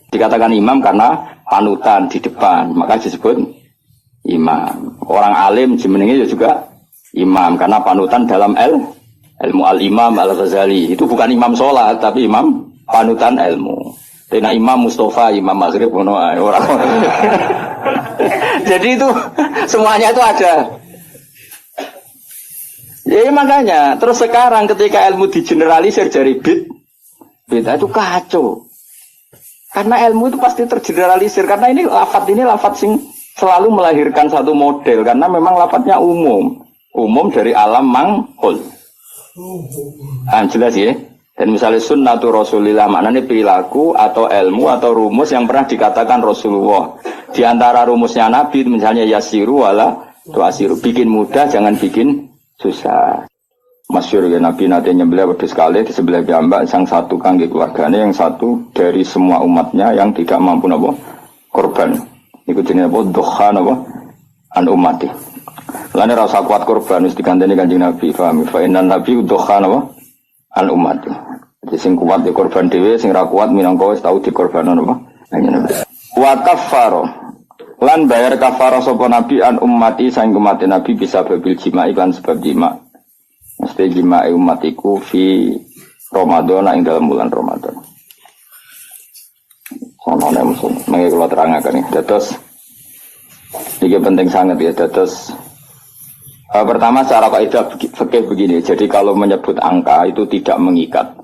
Dikatakan imam karena panutan di depan, maka disebut imam. Orang alim jenenge juga imam karena panutan dalam ilmu al-imam al-Ghazali. Itu bukan imam sholat tapi imam panutan ilmu. Tena Imam Mustafa, Imam Maghrib orang. Jadi itu semuanya itu ada. Ya makanya terus sekarang ketika ilmu digeneralisir dari bid'ah itu kacau. Karena ilmu itu pasti tergeneralisir. Karena ini lafadz sing selalu melahirkan satu model. Karena memang lafadznya umum. Umum dari alam mangkul. Jelas ya. Dan misalnya sunnatu Rasulillah maknanya perilaku atau ilmu atau rumus yang pernah dikatakan Rasulullah. Di antara rumusnya Nabi misalnya yasiru wala tuasiru. Bikin mudah jangan bikin susah. Masyhur ya Nabi nanti nyembelih wedhus sekali di sebelah piyambak, yang satu kangge keluarganya, yang satu dari semua umatnya yang tidak mampu napa korban. Iku jenenge apa? Dukhan apa? An ummati. Lan ora usah kuat korban wis diganteni Kanjeng Nabi, paham? Fa innan nabi dukhan apa? An ummati. Jadi sing kuat di korban dhewe, sing ra kuat minangka wis tau dikorbanon apa? Kanjeng Nabi. Wa kaffaro. Lan bayar kafarah sapa Nabi an ummati sang umat Nabi bisa babil jima iklan sebab jima. Mesti jima'i umatiku fi Ramadan ing dalam bulan Ramadan. Soalnya musuh, mengenai kalau terangkan nih. Dados, ini penting sangat ya. Dados, pertama secara kaidah fikih begini. Jadi kalau menyebut angka itu tidak mengikat.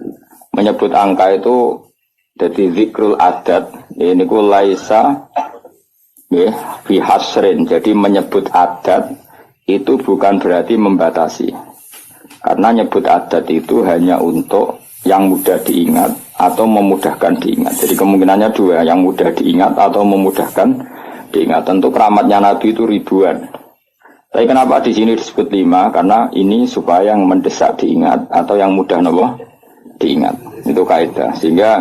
Menyebut angka itu jadi zikrul adat. Ini ku laisa ya fi hasrin. Jadi menyebut adat itu bukan berarti membatasi. Karena nyebut adat itu hanya untuk yang mudah diingat atau memudahkan diingat. Jadi kemungkinannya dua, yang mudah diingat atau memudahkan diingat. Tentu keramatnya Nabi itu ribuan. Tapi kenapa di sini disebut 5? Karena ini supaya yang mendesak diingat atau yang mudah diingat. Itu kaidah. Sehingga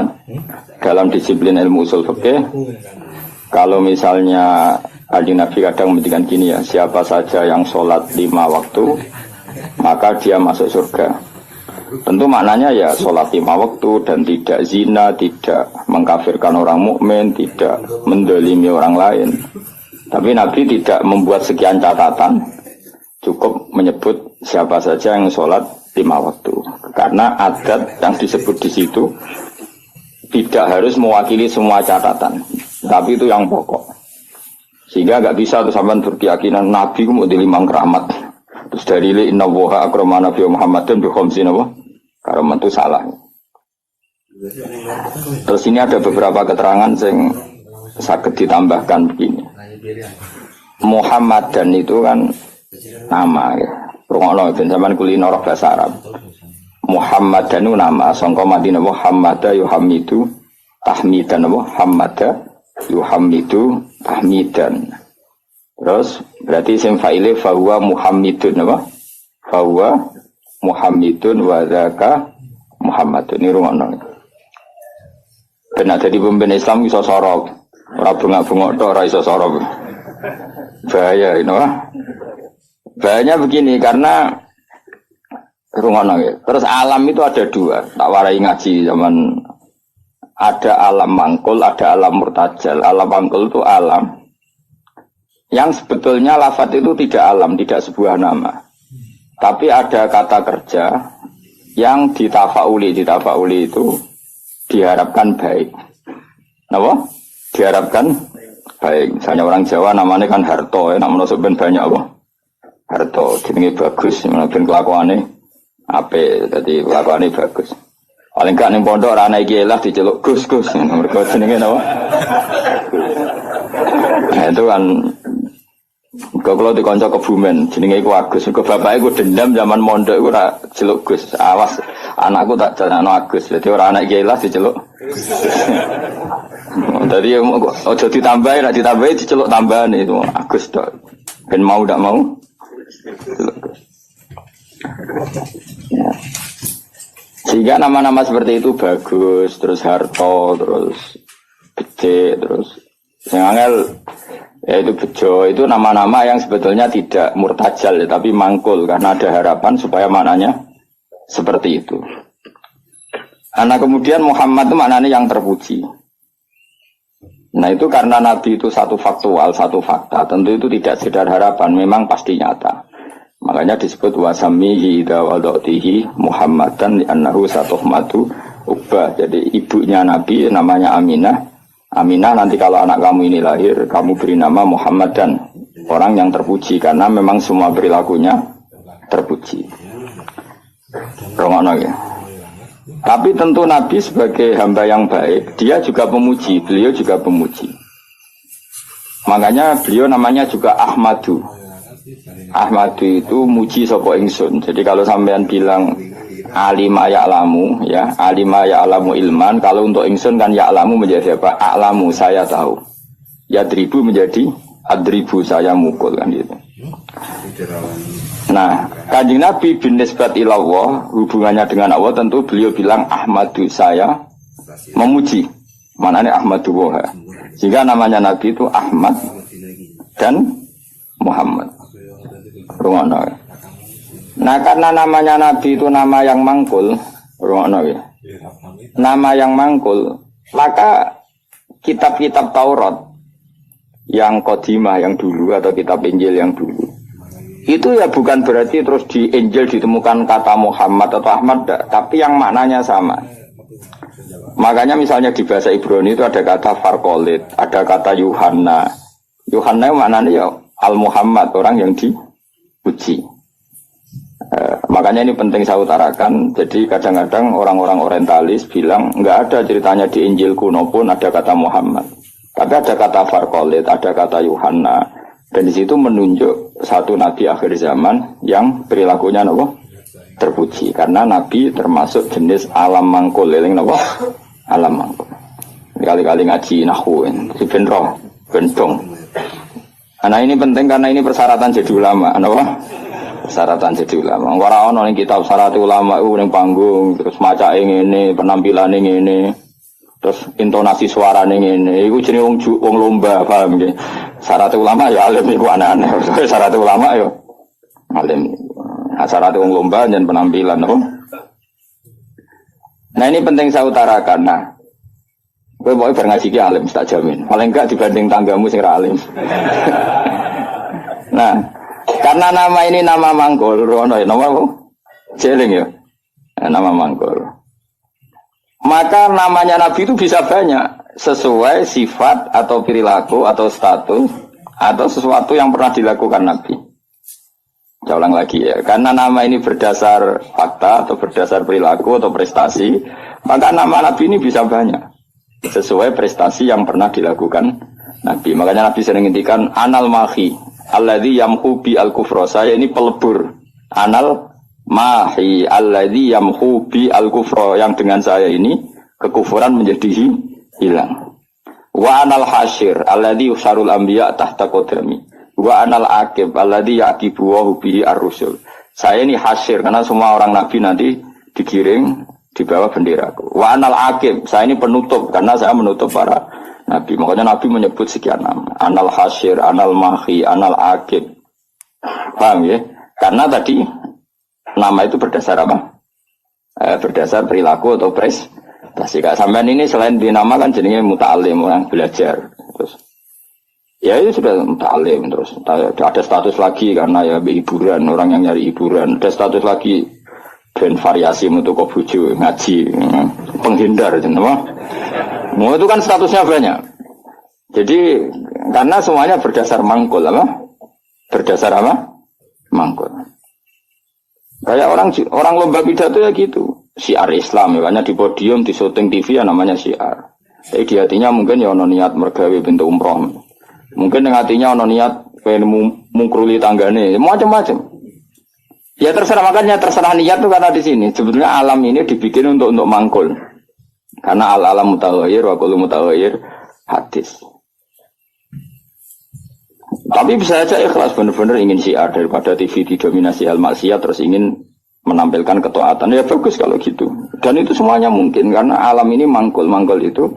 dalam disiplin ilmu usul fikih, kalau misalnya Nabi kadang menghentikan gini ya, siapa saja yang sholat 5 waktu maka dia masuk surga. Tentu maknanya ya sholat 5 waktu dan tidak zina, tidak mengkafirkan orang mukmin, tidak mendolimi orang lain. Tapi Nabi tidak membuat sekian catatan, cukup menyebut siapa saja yang sholat 5 waktu. Karena adat yang disebut di situ tidak harus mewakili semua catatan, tapi itu yang pokok. Sehingga nggak bisa tuh sampean berkeyakinan Nabi mau di 5 keramat. Terus dari inna woha akramana Nabi Muhammadin bi khamsin apa? Karamat itu salah. Terus ini ada beberapa keterangan yang sakit ditambahkan begini. Muhammadan itu kan nama ya. Rungokno ben sampean kulino roh bahasa Arab. Muhammadan itu nama sangka Madinah Muhammada yuhamidu tahmidan apa? Hammada yuhamidu tahmidan. Terus berarti isim fa'ile fahuwa Muhammadun apa? Fahuwa Muhammadun wa dzaka Muhammadun. Ini rumakno. Benar jadi pemimpin Islam iso sorok. Ora bengak-bengok tok ora iso sorok. Bahaya ini wah. Bahayanya begini karena rumakno ya. Terus alam itu ada 2. Tak warai ngaji zaman ada alam mangkul, ada alam murtajal. Alam mangkul itu alam yang sebetulnya lafadz itu tidak alam, tidak sebuah nama. Tapi ada kata kerja yang ditafauli itu diharapkan baik. Kenapa? Diharapkan baik. Misalnya orang Jawa namanya kan Harto, ya, namanya sebenarnya banyak apa? Harto, jenenge bagus, ben kelakuane apik, dadi kelakuane bagus. Paling gak ning pondok ora ana iki lah diceluk Gus, mergo jenenge napa? Nah, itu kan kalau dikonco Kebumen jenenge iku Agus. Mergo bapake ku dendam zaman mondok iku ora celuk Gus. Awas anakku tak jalano Agus. Dadi ora anak iki lah diceluk. Dadi ojo ditambahi, nek ditambahi diceluk tambahan itu Agus tok. Ben mau ndak mau. Ya. Sehingga nama-nama seperti itu bagus, terus Harto, terus Becik, terus yang angel yaitu bejo, itu nama-nama yang sebetulnya tidak murtajal ya, tapi mangkul karena ada harapan supaya maknanya seperti itu. Karena kemudian Muhammad itu maknanya yang terpuji. Nah itu karena Nabi itu satu faktual, satu fakta. Tentu itu tidak sekedar harapan, memang pasti nyata. Makanya disebut wasamihi dawadatihi Muhammadan li'annahu satuhmatu ubah. Jadi ibunya Nabi namanya Aminah. Aminah nanti kalau anak kamu ini lahir, kamu beri nama Muhammadan. Orang yang terpuji, karena memang semua perilakunya terpuji. Romono ya. Tapi tentu Nabi sebagai hamba yang baik, dia juga pemuji, beliau juga pemuji. Makanya beliau namanya juga Ahmadu. Ahmadu itu muji sapa ingsun. Jadi kalau sampean bilang alima ya'lamu, ya, alima ya'lamu ilman, kalau untuk ingsun kan ya'lamu menjadi apa? A'lamu, saya tahu. Yadribu menjadi adribu, saya mukul kan gitu. Nah, Kanjeng Nabi bin nisbat ilallah, hubungannya dengan Allah tentu beliau bilang Ahmadu, saya memuji. Mananya Ahmadu Woha. Sehingga namanya Nabi itu Ahmad dan Muhammad. Rungono. Nah, karena namanya Nabi itu nama yang mangkul, rungono ya. Nama yang mangkul, maka kitab-kitab Taurat yang kodimah yang dulu atau kitab Injil yang dulu itu ya bukan berarti terus di Injil ditemukan kata Muhammad atau Ahmad, tapi yang maknanya sama. Makanya misalnya di bahasa Ibrani itu ada kata Farkolit, ada kata Yuhanna. Yuhanna maknanya ya Al-Muhammad, orang yang dipuji. Makanya ini penting saya utarakan. Jadi kadang-kadang orang-orang orientalis bilang enggak ada ceritanya di Injil kuno pun ada kata Muhammad. Tapi ada kata Farkolit, ada kata Yuhanna. Dan di situ menunjuk satu nabi akhir zaman yang perilakunya terpuji. Karena nabi termasuk jenis alam mangkul, alam mangkul. Kali-kali ngaji nahwu, si benro, bentong. Nah ini penting karena ini persyaratan jadi ulama, persyaratan jadi ulama. Orang orang yang kitab syarat ulama itu yang panggung, terus maca ini, penampilan ini. Terus intonasi suara ini, itu jenis wong lomba, paham ya? Syarat ulama ya alim itu aneh-aneh. Syarat ulama ya alim. Nah, syarat wong lomba dan penampilan, Nah ini penting saya utarakan. Nah, gue mau ngaji ki alim, tak jamin. Paling enggak dibanding tanggamu sing alim. Nah, karena nama ini nama mangkul, rono ya, nama apa? Jeling ya, nama mangkul. Maka namanya Nabi itu bisa banyak sesuai sifat atau perilaku atau status atau sesuatu yang pernah dilakukan Nabi. Saya ulang lagi ya, karena nama ini berdasar fakta atau berdasar perilaku atau prestasi, maka nama Nabi ini bisa banyak sesuai prestasi yang pernah dilakukan Nabi. Makanya Nabi sering ngintikan anal mahi alladzi yamhu bi al-kufra, saya ini pelebur. Anal mahi alladzi yamhu bi al-kufra, yang dengan saya ini kekufuran menjadi hilang. Wa anal hasyir alladzi yusarul anbiya tahta qadrami. Wa anal aqib alladzi yaqibu wa bihi ar-rusul. Saya ini hasyir karena semua orang nabi nanti digiring di bawah benderaku. Wa anal aqib, saya ini penutup karena saya menutup para nabi. Makanya Nabi menyebut sekian nama. Anal hasyir, anal mahi, anal aqib. Paham ya? Karena tadi nama itu berdasar apa? Berdasar perilaku atau prestasi. Sampean ini selain dinamakan jenenge muta'alim, orang belajar. Terus ya itu sudah muta'alim, terus ada status lagi karena ya hiburan, orang yang nyari hiburan. Ada status lagi dan variasi untuk kobuju, ngaji, penghindar, mau itu kan statusnya banyak. Jadi karena semuanya berdasar mangkul apa? Berdasar apa? Mangkul. Kayak orang lomba pidato ya gitu, syiar Islam, ya, di podium, di syuting TV ya namanya syiar. Tapi di hatinya mungkin ya ono niat mergawe pintu umroh, mungkin yang hatinya ono niat pengen mungkruli tanggane, macam-macam. Ya terserah, makanya terserah niat tuh karena di sini sebetulnya alam ini dibikin untuk mangkul, karena al-alam mutaghayyir wa kullu mutaghayyir hadis. Tapi bisa saja ikhlas benar-benar ingin syiar daripada TV didominasi hal maksiat terus ingin menampilkan ketaatan. Ya bagus kalau gitu. Dan itu semuanya mungkin karena alam ini mangkul. Mangkul itu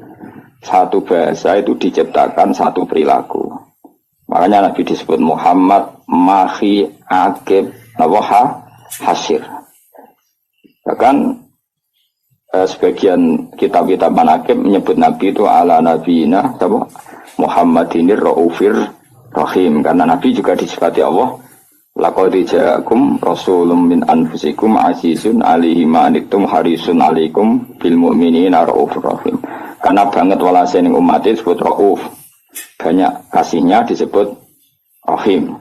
satu bahasa itu diciptakan satu perilaku. Makanya Nabi disebut Muhammad, Mahi, Aqib, Nawaha, Hasyir. Bahkan sebagian kitab-kitab manaqib menyebut Nabi itu ala nabiyina Muhammadinir Raufir Rahim. Karena Nabi juga disifati Allah, laqad ja'akum rasulun min anfusikum azizun 'alaihi ma anittum harisun 'alaikum bil mu'minina raufur rahim. Karena banget walase ning umat disebut Rauf. Banyak kasihnya disebut Rahim.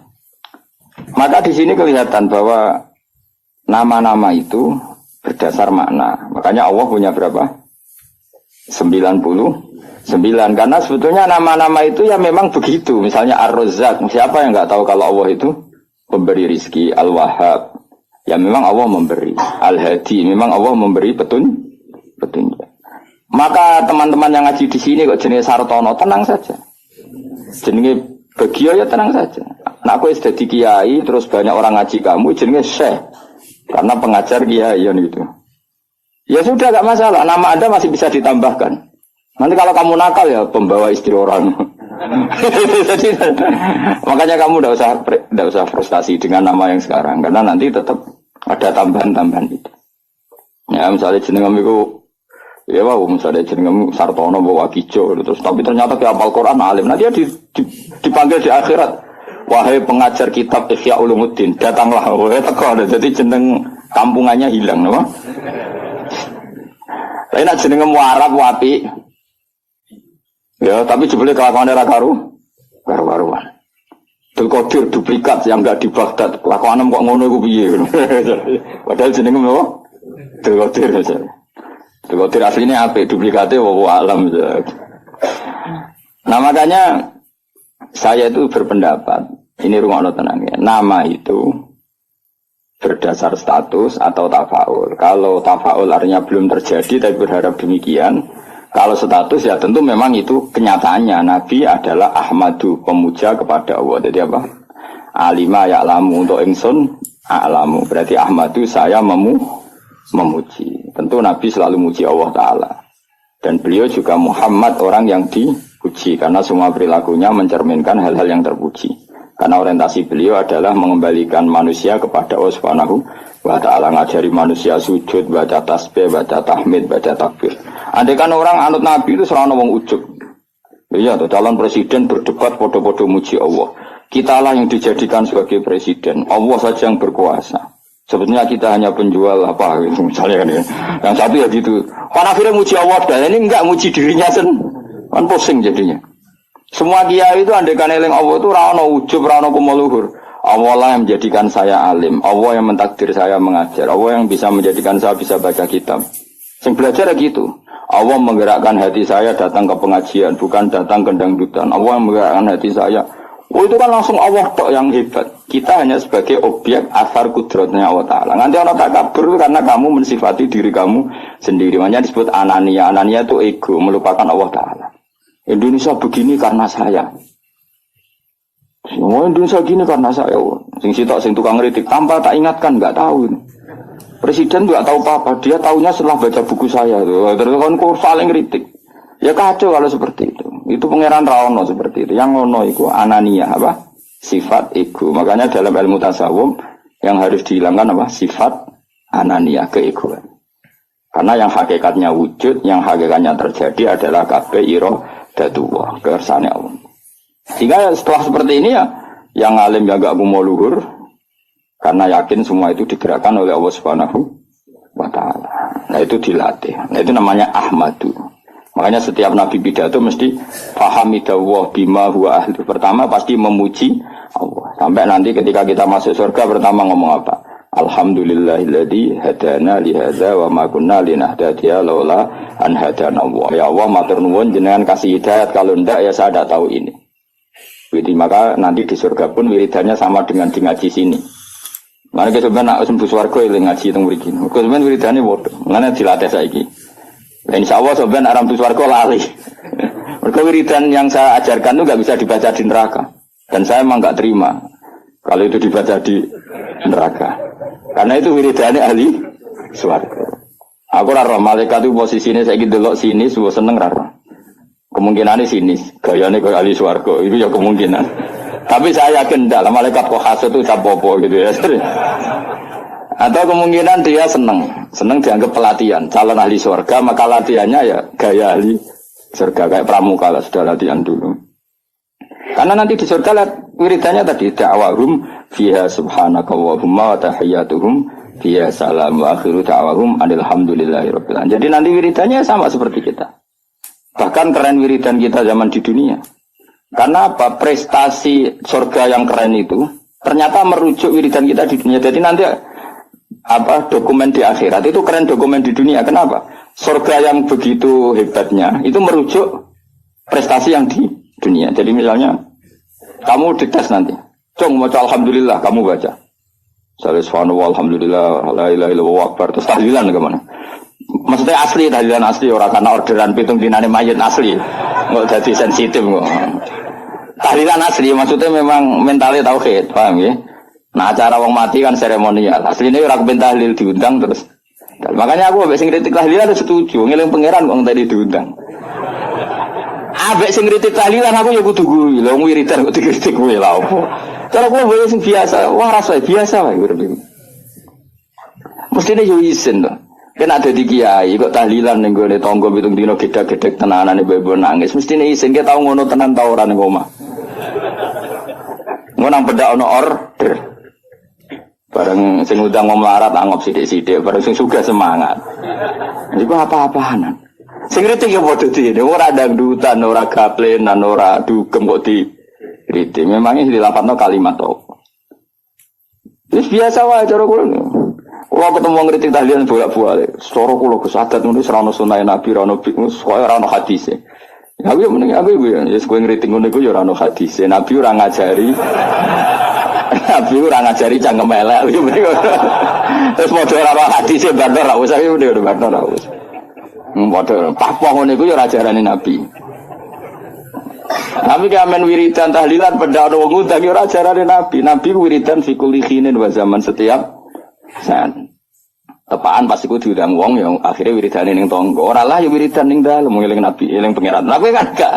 Maka di sini kelihatan bahwa nama-nama itu berdasar makna. Makanya Allah punya berapa? 99. Karena sebetulnya nama-nama itu ya memang begitu. Misalnya Ar-Razzaq. Siapa yang nggak tahu kalau Allah itu pemberi rizki? Al-Wahhab. Ya memang Allah memberi. Al-Hadi. Memang Allah memberi petunjuk. Maka teman-teman yang ngaji di sini kok jenis Sartono, tenang saja. Jenis Bagio ya tenang saja. Nah aku sudah di kiai, terus banyak orang ngaji kamu, jenis Syekh. Karena pengajar kiai gitu. Ya sudah gak masalah, nama Anda masih bisa ditambahkan. Nanti kalau kamu nakal ya pembawa istri orang. Jadi, makanya kamu tidak usah frustasi dengan nama yang sekarang, karena nanti tetap ada tambahan-tambahan itu. Ya misalnya jeneng itu, ya wow, misalnya jeneng Sartono bawa Kijo, terus tapi ternyata dia hafal Quran alim. Nanti dia dipanggil di akhirat, wahai pengajar kitab Ihya Ulumuddin, datanglah. Wahai teko, jadi jeneng kampungannya hilang, no? Tapi nak jeneng Arab wapi. Ya, tapi jebule kelakuannya karu-karuan. Abdul Qadir duplikat yang enggak di Baghdad. Kelakuannya kok ngono iku piye. Padahal jenenge apa? Abdul Qadir aja. Abdul Qadir aslinya apik, duplikatnya alam. Nah, makanya saya itu berpendapat, ini rungokno tenang ya. Nama itu berdasar status atau tafaul. Kalau tafaul artinya belum terjadi tapi berharap demikian. Kalau status ya tentu memang itu kenyataannya. Nabi adalah Ahmadu, pemuja kepada Allah. Jadi apa? Alima ya'lamu untuk ingsun a'lamu. Berarti Ahmadu saya memuji. Tentu Nabi selalu muji Allah Ta'ala. Dan beliau juga Muhammad, orang yang dipuji. Karena semua perilakunya mencerminkan hal-hal yang terpuji. Karena orientasi beliau adalah mengembalikan manusia kepada Allah Subhanahu wa Ta'ala, ngajari manusia sujud, baca tasbih, baca tahmid, baca takbir. Andai kan orang anut Nabi itu serana wong ujub. Iya, tuh calon presiden berdebat podo-podo muji Allah. Kitalah yang dijadikan sebagai presiden. Allah saja yang berkuasa. Sebetulnya kita hanya penjual apa gitu, misalnya kan ya. Yang satu ya gitu. Kan akhirnya muji Allah dan ini enggak muji dirinya kan pusing jadinya. Semua kiai itu andai kan eling Allah itu ra ono ujub, ra ono kumuluhur. Allah lah yang menjadikan saya alim, Allah yang mentakdir saya mengajar, Allah yang bisa menjadikan saya bisa baca kitab. Sing belajar ya gitu. Allah menggerakkan hati saya datang ke pengajian, bukan datang ke dangdutan. Allah yang menggerakkan hati saya. Oh itu kan langsung Allah tok yang hebat. Kita hanya sebagai objek asar kudratnya Allah Ta'ala. Nanti orang takabur karena kamu mensifati diri kamu sendiri. Makanya disebut anania. Anania itu ego, melupakan Allah Ta'ala. Indonesia begini karena saya. Semua Indonesia gini karena saya. Sing sitok sing tukang kritik tanpa tak ingatkan nggak tahu. Presiden nggak tahu apa-apa. Dia tahunya setelah baca buku saya. Terus kan kok saling kritik. Ya kacau kalau seperti itu. Itu pangeran Raono seperti itu. Yang ngono itu anania apa? Sifat ego. Makanya dalam ilmu tasawuf yang harus dihilangkan apa? Sifat anania, keegoan. Karena yang hakikatnya wujud, yang hakikatnya terjadi adalah kabeh iradatullah, kersane Allah. Sehingga setelah seperti ini ya, yang alim yang gak mau luhur, karena yakin semua itu digerakkan oleh Allah Subhanahu wa Ta'ala. Nah itu dilatih. Nah itu namanya Ahmadu. Makanya setiap Nabi pidato mesti fahamidallah bima huwa ahli. Pertama pasti memuji Allah. Sampai nanti ketika kita masuk surga pertama ngomong apa? Alhamdulillahilladzi hadana li hadza wa ma kunna linahtadiya laula an hadana Allah. Ya Allah matur nuwun jenengan kasih hidayat, kalau ndak ya saya tidak tahu ini. Jadi maka nanti di surga pun wiridannya sama dengan di ngaji sini. Mana kita sebenarnya nak sembuh swarga yang ngaji teng mriki. Kok sebenarnya wiridannya bodoh. Mana dilatih saiki. Insya Allah sebenarnya aram tu swarga lali. Mereka wiridan yang saya ajarkan itu nggak bisa dibaca di neraka. Dan saya emang nggak terima kalau itu dibaca di neraka. Karena itu wiridannya ahli swarga. Aku raro malaikat itu posisinya saya gitu loh sini, semua seneng raro. Kemungkinannya sini, gayanya ke ahli swarga itu ya kemungkinan. Tapi saya yakin dalam malaikat kok khas itu capopo gitu ya. Atau kemungkinan dia seneng dianggap pelatihan, calon ahli surga, maka latihannya ya gaya ahli surga kayak pramuka lah, sudah latihan dulu. Karena nanti di surga lihat wiridannya tadi da'wahum fiha subhanakallahumma wa tahiyyatuhum fiha salam wa akhiru da'wahum alhamdulillahirabbil alamin. Jadi nanti wiridannya sama seperti kita. Bahkan keren wiridan kita zaman di dunia. Karena apa? Prestasi surga yang keren itu ternyata merujuk wiridan kita di dunia. Jadi nanti apa dokumen di akhirat itu keren dokumen di dunia. Kenapa? Surga yang begitu hebatnya itu merujuk prestasi yang di dunia. Jadi misalnya kamu dites nanti, Cung baca alhamdulillah, kamu baca. Salih subhanallah alhamdulillah la ilaha illallah akbar. Terus tahlilan kemana? Maksudnya asli, tahlilan asli, orang karena orderan pitung dinane mayit asli. Nggak jadi sensitif kok. Tahlilan asli maksudnya memang mentalnya tauhid, paham ya? Nah acara wong mati kan seremonial. Aslinya orang kepen tahlil diundang terus. Makanya aku ambek sing kritik tahlilan setuju, ngeling pangeran kok tadi diundang. Abek sing kritik tahlilan aku ya kudu kuwi. Lah wiridan kok dikritik kuwi lha opo. Cara kuwi wae sing biasa, wah rasa biasa wae urip. Mestine yo isin to. Kena dadi kiai kok tahlilan ning gone tangga pitung dina gedhe-gedhe tenanane bebo nangis. Mestine isin ki tau ngono tenan ta ora ning omah. Ngono nang bedak ono order. Bareng sing udang mau melarat anggap sithik-sithik, bareng sing sugih semangat. Iku apa-apaanan. Sing kritik ya padha dene, ora dangdutan, ora gaplenan, ora dugem kok di kritik. Memangnya dilapatno kalimat to. Wis biasa wae cara kula. Kula ketemu ngritik tahlilan bolak-balik. Cara kula Gus adat ngono ora ono sunah Nabi, ora ono ora ono hadise. Ya aku meneng aku ya kowe ngritik ngono iku ya ora ono hadise. Nabi ora ngajari. Nabi ora ngajari cangkem elek. Terus model ora hadise bandar ra usah iki udah bandar ra usah. Waduh, papa ngono iku ya ajarane Nabi. Nabi kamen wiridan tahlilan benda ono wong ngundang ya ajarane Nabi. Nabi wiridan fi kulli khinin wa zaman setiap saat. Tepaan pas iku diundang wong ya akhirnya wiridane ning tangga. Ora lah ya wiridan ning dalem eling Nabi, eling pangeran. Lah kowe kan gak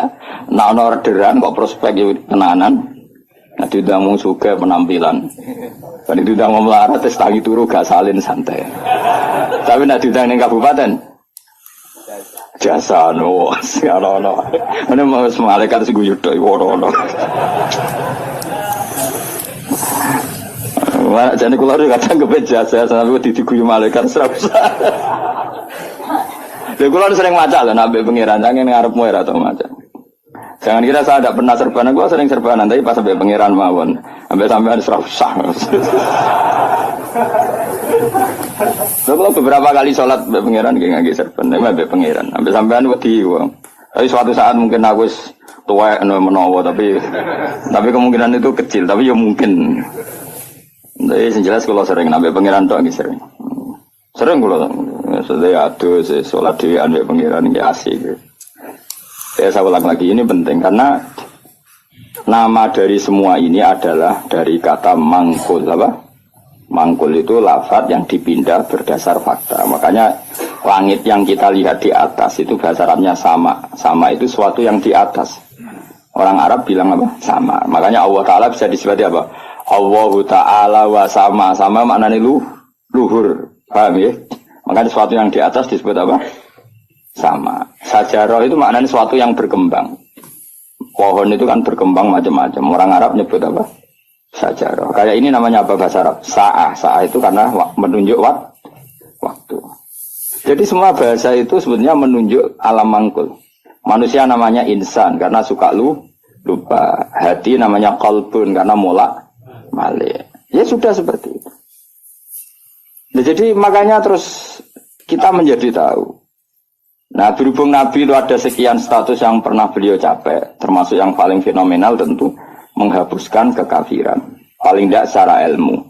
nek ono orderan kok prospek ya tenanan. Nah diundang wong sugih penampilan. Kan diundang wong melarat tes tangi turu gak salin santai. Tapi nek diundang ning kabupaten jasa no, sekarang no. Mana mau malaikat sih gue juta iwono. Mana jadi keluar juga kadang kepen jasa, sampai diguyu malaikat serasa. Dia keluar sering macam lah, nabi pangeran, jangan ngarep muir atau macam. Jangan kira saya tidak pernah serbanan, gue sering serbanan, tapi pas sampai pangeran mawon, sampai serasa. Kalau beberapa kali sholat be pangeran nggih serban, be pangeran. Sampai sampean wedi wong. Tapi suatu saat mungkin aku wis tuwek menawa tapi kemungkinan itu kecil, tapi ya mungkin. Jadi sing jelas kalau sering nabe pangeran tok nggih sering. Sering kula sedaya adus sholat dhewean be pangeran nggih asik. Saya ulang lagi ini penting karena nama dari semua ini adalah dari kata mangkul apa? Mangkul itu lafaz yang dipindah berdasar fakta. Makanya langit yang kita lihat di atas itu bahasa Arabnya sama. Sama itu suatu yang di atas. Orang Arab bilang apa? Sama. Makanya Allah Ta'ala bisa disebut apa? Allahu Ta'ala wa sama. Sama maknanya luhur. Paham ya? Makanya suatu yang di atas disebut apa? Sama. Sajarah itu maknanya suatu yang berkembang. Pohon itu kan berkembang macam-macam. Orang Arab nyebut apa? Sajarah. Kayak ini namanya apa bahasa Arab? Sa'ah. Sa'ah itu karena menunjuk waktu. Jadi semua bahasa itu sebenarnya menunjuk alam mangkul. Manusia namanya insan karena suka lupa. Hati namanya qalbun karena malik. Ya sudah seperti itu. Nah, jadi makanya terus kita menjadi tahu. Nah berhubung Nabi itu ada sekian status yang pernah beliau capai. Termasuk yang paling fenomenal tentu menghapuskan kekafiran, paling tidak secara ilmu.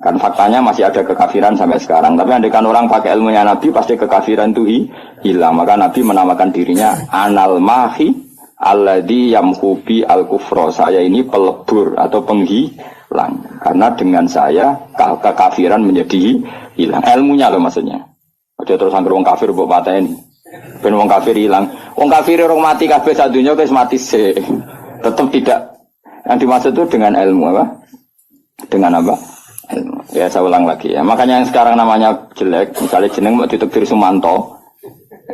Kan faktanya masih ada kekafiran sampai sekarang. Tapi andaikan orang pakai ilmunya Nabi, pasti kekafiran itu hilang. Maka Nabi menamakan dirinya Anal Mahi Alladhi Yamhubi Al-Kufro. Saya ini pelebur atau penghilang. Karena dengan saya kekafiran menjadi hilang. Ilmunya loh maksudnya. Ada terus angker wong kafir buat patah ini. Ben wong kafir hilang. Wong kafir orang mati kabeh sak dunya wis mati sih. Tetap tidak. Yang dimaksud itu dengan ilmu apa? Dengan apa? Ilmu. Ya saya ulang lagi ya. Makanya yang sekarang namanya jelek, misalnya jeneng mau ditekdir Sumanto.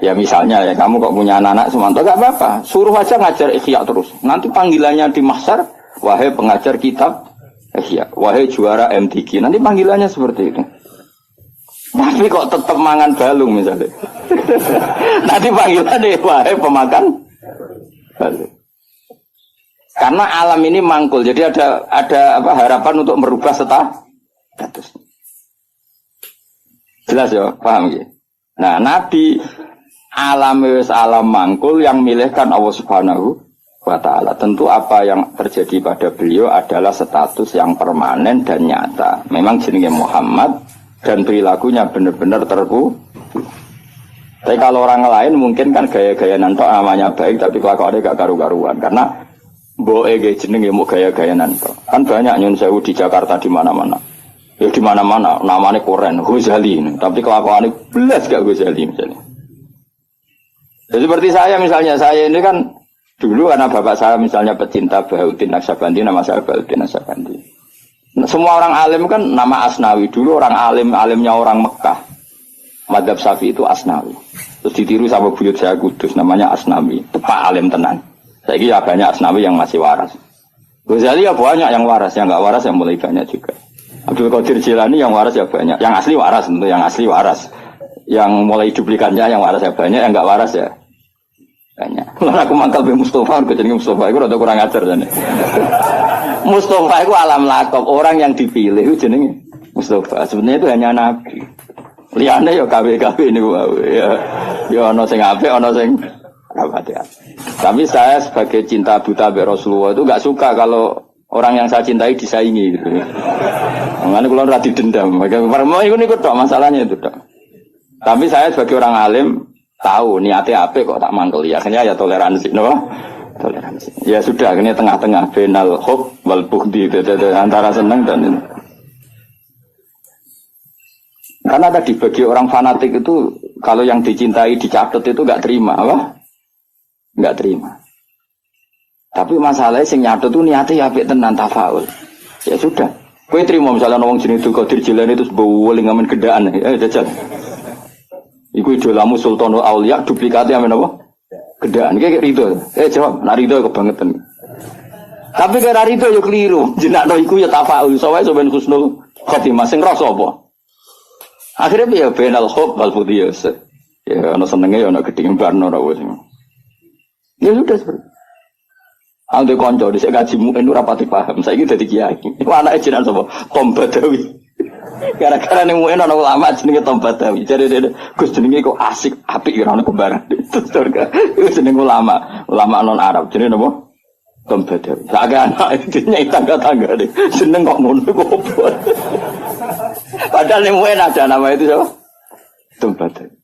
Ya misalnya ya kamu kok punya anak Sumanto, gak apa-apa, suruh aja ngajar Ihya terus. Nanti panggilannya di mahsyar, wahai pengajar kitab Ihya, wahai juara MTQ. Nanti panggilannya seperti itu. Tapi kok tetap mangan balung misalnya. Nanti panggilannya wahai pemakan balung. Karena alam ini mangkul, jadi ada apa harapan untuk merubah status. Jelas ya, paham ya? Nah, Nabi alam mangkul yang milihkan Allah Subhanahu wa Ta'ala. Tentu apa yang terjadi pada beliau adalah status yang permanen dan nyata. Memang jenenge Muhammad dan perilakunya benar-benar terku. Tapi kalau orang lain mungkin kan gaya-gaya nantok namanya baik, tapi kelakuannya gak karu-karuan. Karena boe jenenge mau gaya-gaya nantok. Kan banyak nyun sewu di Jakarta di mana-mana. Ya di mana-mana namanya Koren, Ghazali, tapi kelakuannya belas gak Ghazali misalnya. Ya, seperti saya misalnya, saya ini kan dulu karena bapak saya misalnya pecinta Bahuddin Naksabandi, nama saya Bahuddin Naksabandi. Nah, semua orang alim kan nama Asnawi, dulu orang alimnya orang Mekah. Madzhab Syafi'i itu Asnawi. Terus ditiru sama buyut saya Kudus, namanya Asnawi, tepak alim tenan. Saya kira banyak Asnawi yang masih waras. Ghazali ya banyak yang waras, yang enggak waras yang mulai banyak juga. Abdul Qadir Jilani yang waras ya banyak, yang asli waras tentu, yang asli waras. Yang mulai duplikannya yang waras ya banyak, yang enggak waras ya banyak. Lalu aku mangkal be Mustafa, aku jadi Mustafa itu rada kurang ajar jane. Mustafa itu alam lakob, orang yang dipilih itu jenenge Mustafa. Sebenarnya itu hanya nabi. Liyane ya KW-KW ini ya ana sing apik, ana sing rapat ya. Tapi saya sebagai cinta buta be Rasulullah itu enggak suka kalau orang yang saya cintai disaingi gitu. Makanya kalau ora didendam, mau ikut tok masalahnya itu tok. Tapi saya sebagai orang alim tahu niatnya apa kok tak mangkel ya. Akhirnya ya toleransi, no? Toleransi. Ya sudah, akhirnya tengah-tengah benal hub wal bughdi antara senang dan ini. Karena tadi bagi orang fanatik itu kalau yang dicintai dicatat itu enggak terima, apa? Enggak terima. Tapi masalahnya sing nyatet itu niatnya ya apik tenan tafaul. Ya sudah. Kowe trimo misalnya wong jenenge Abdul Qadir Jilani itu bowling ngamen gedaan. Jajal. Iku idolamu Sultanul Auliya duplikatnya amen apa? Gedaan. Kayak rido. Jawab, nak rido kebangetan. Tapi kira rido yo keliru. Jenakno iku ya tafaul. Soale sampean husnul khotimah sing rasa apa? Akhirnya ya benal khub wal fudiyas. Ya ana senenge ya ana gedeng barno ora wis. Ya sudah seperti Ande konco dhisik ngaji muen ora pati paham. Saiki dadi kiai. Iku anake jenengan sapa? Tom Badawi. Gara-gara ning muen ana ulama jenenge Tom Badawi. Jare Gus jenenge kok asik, apik ora ono kembaran. Terus iku jeneng ulama non Arab. Jenenge napa? Tom Badawi. Sak anak nyai tangga-tangga deh. Jeneng kok ngono kok opo. Padahal ning muen ada nama itu siapa? Tom Badawi.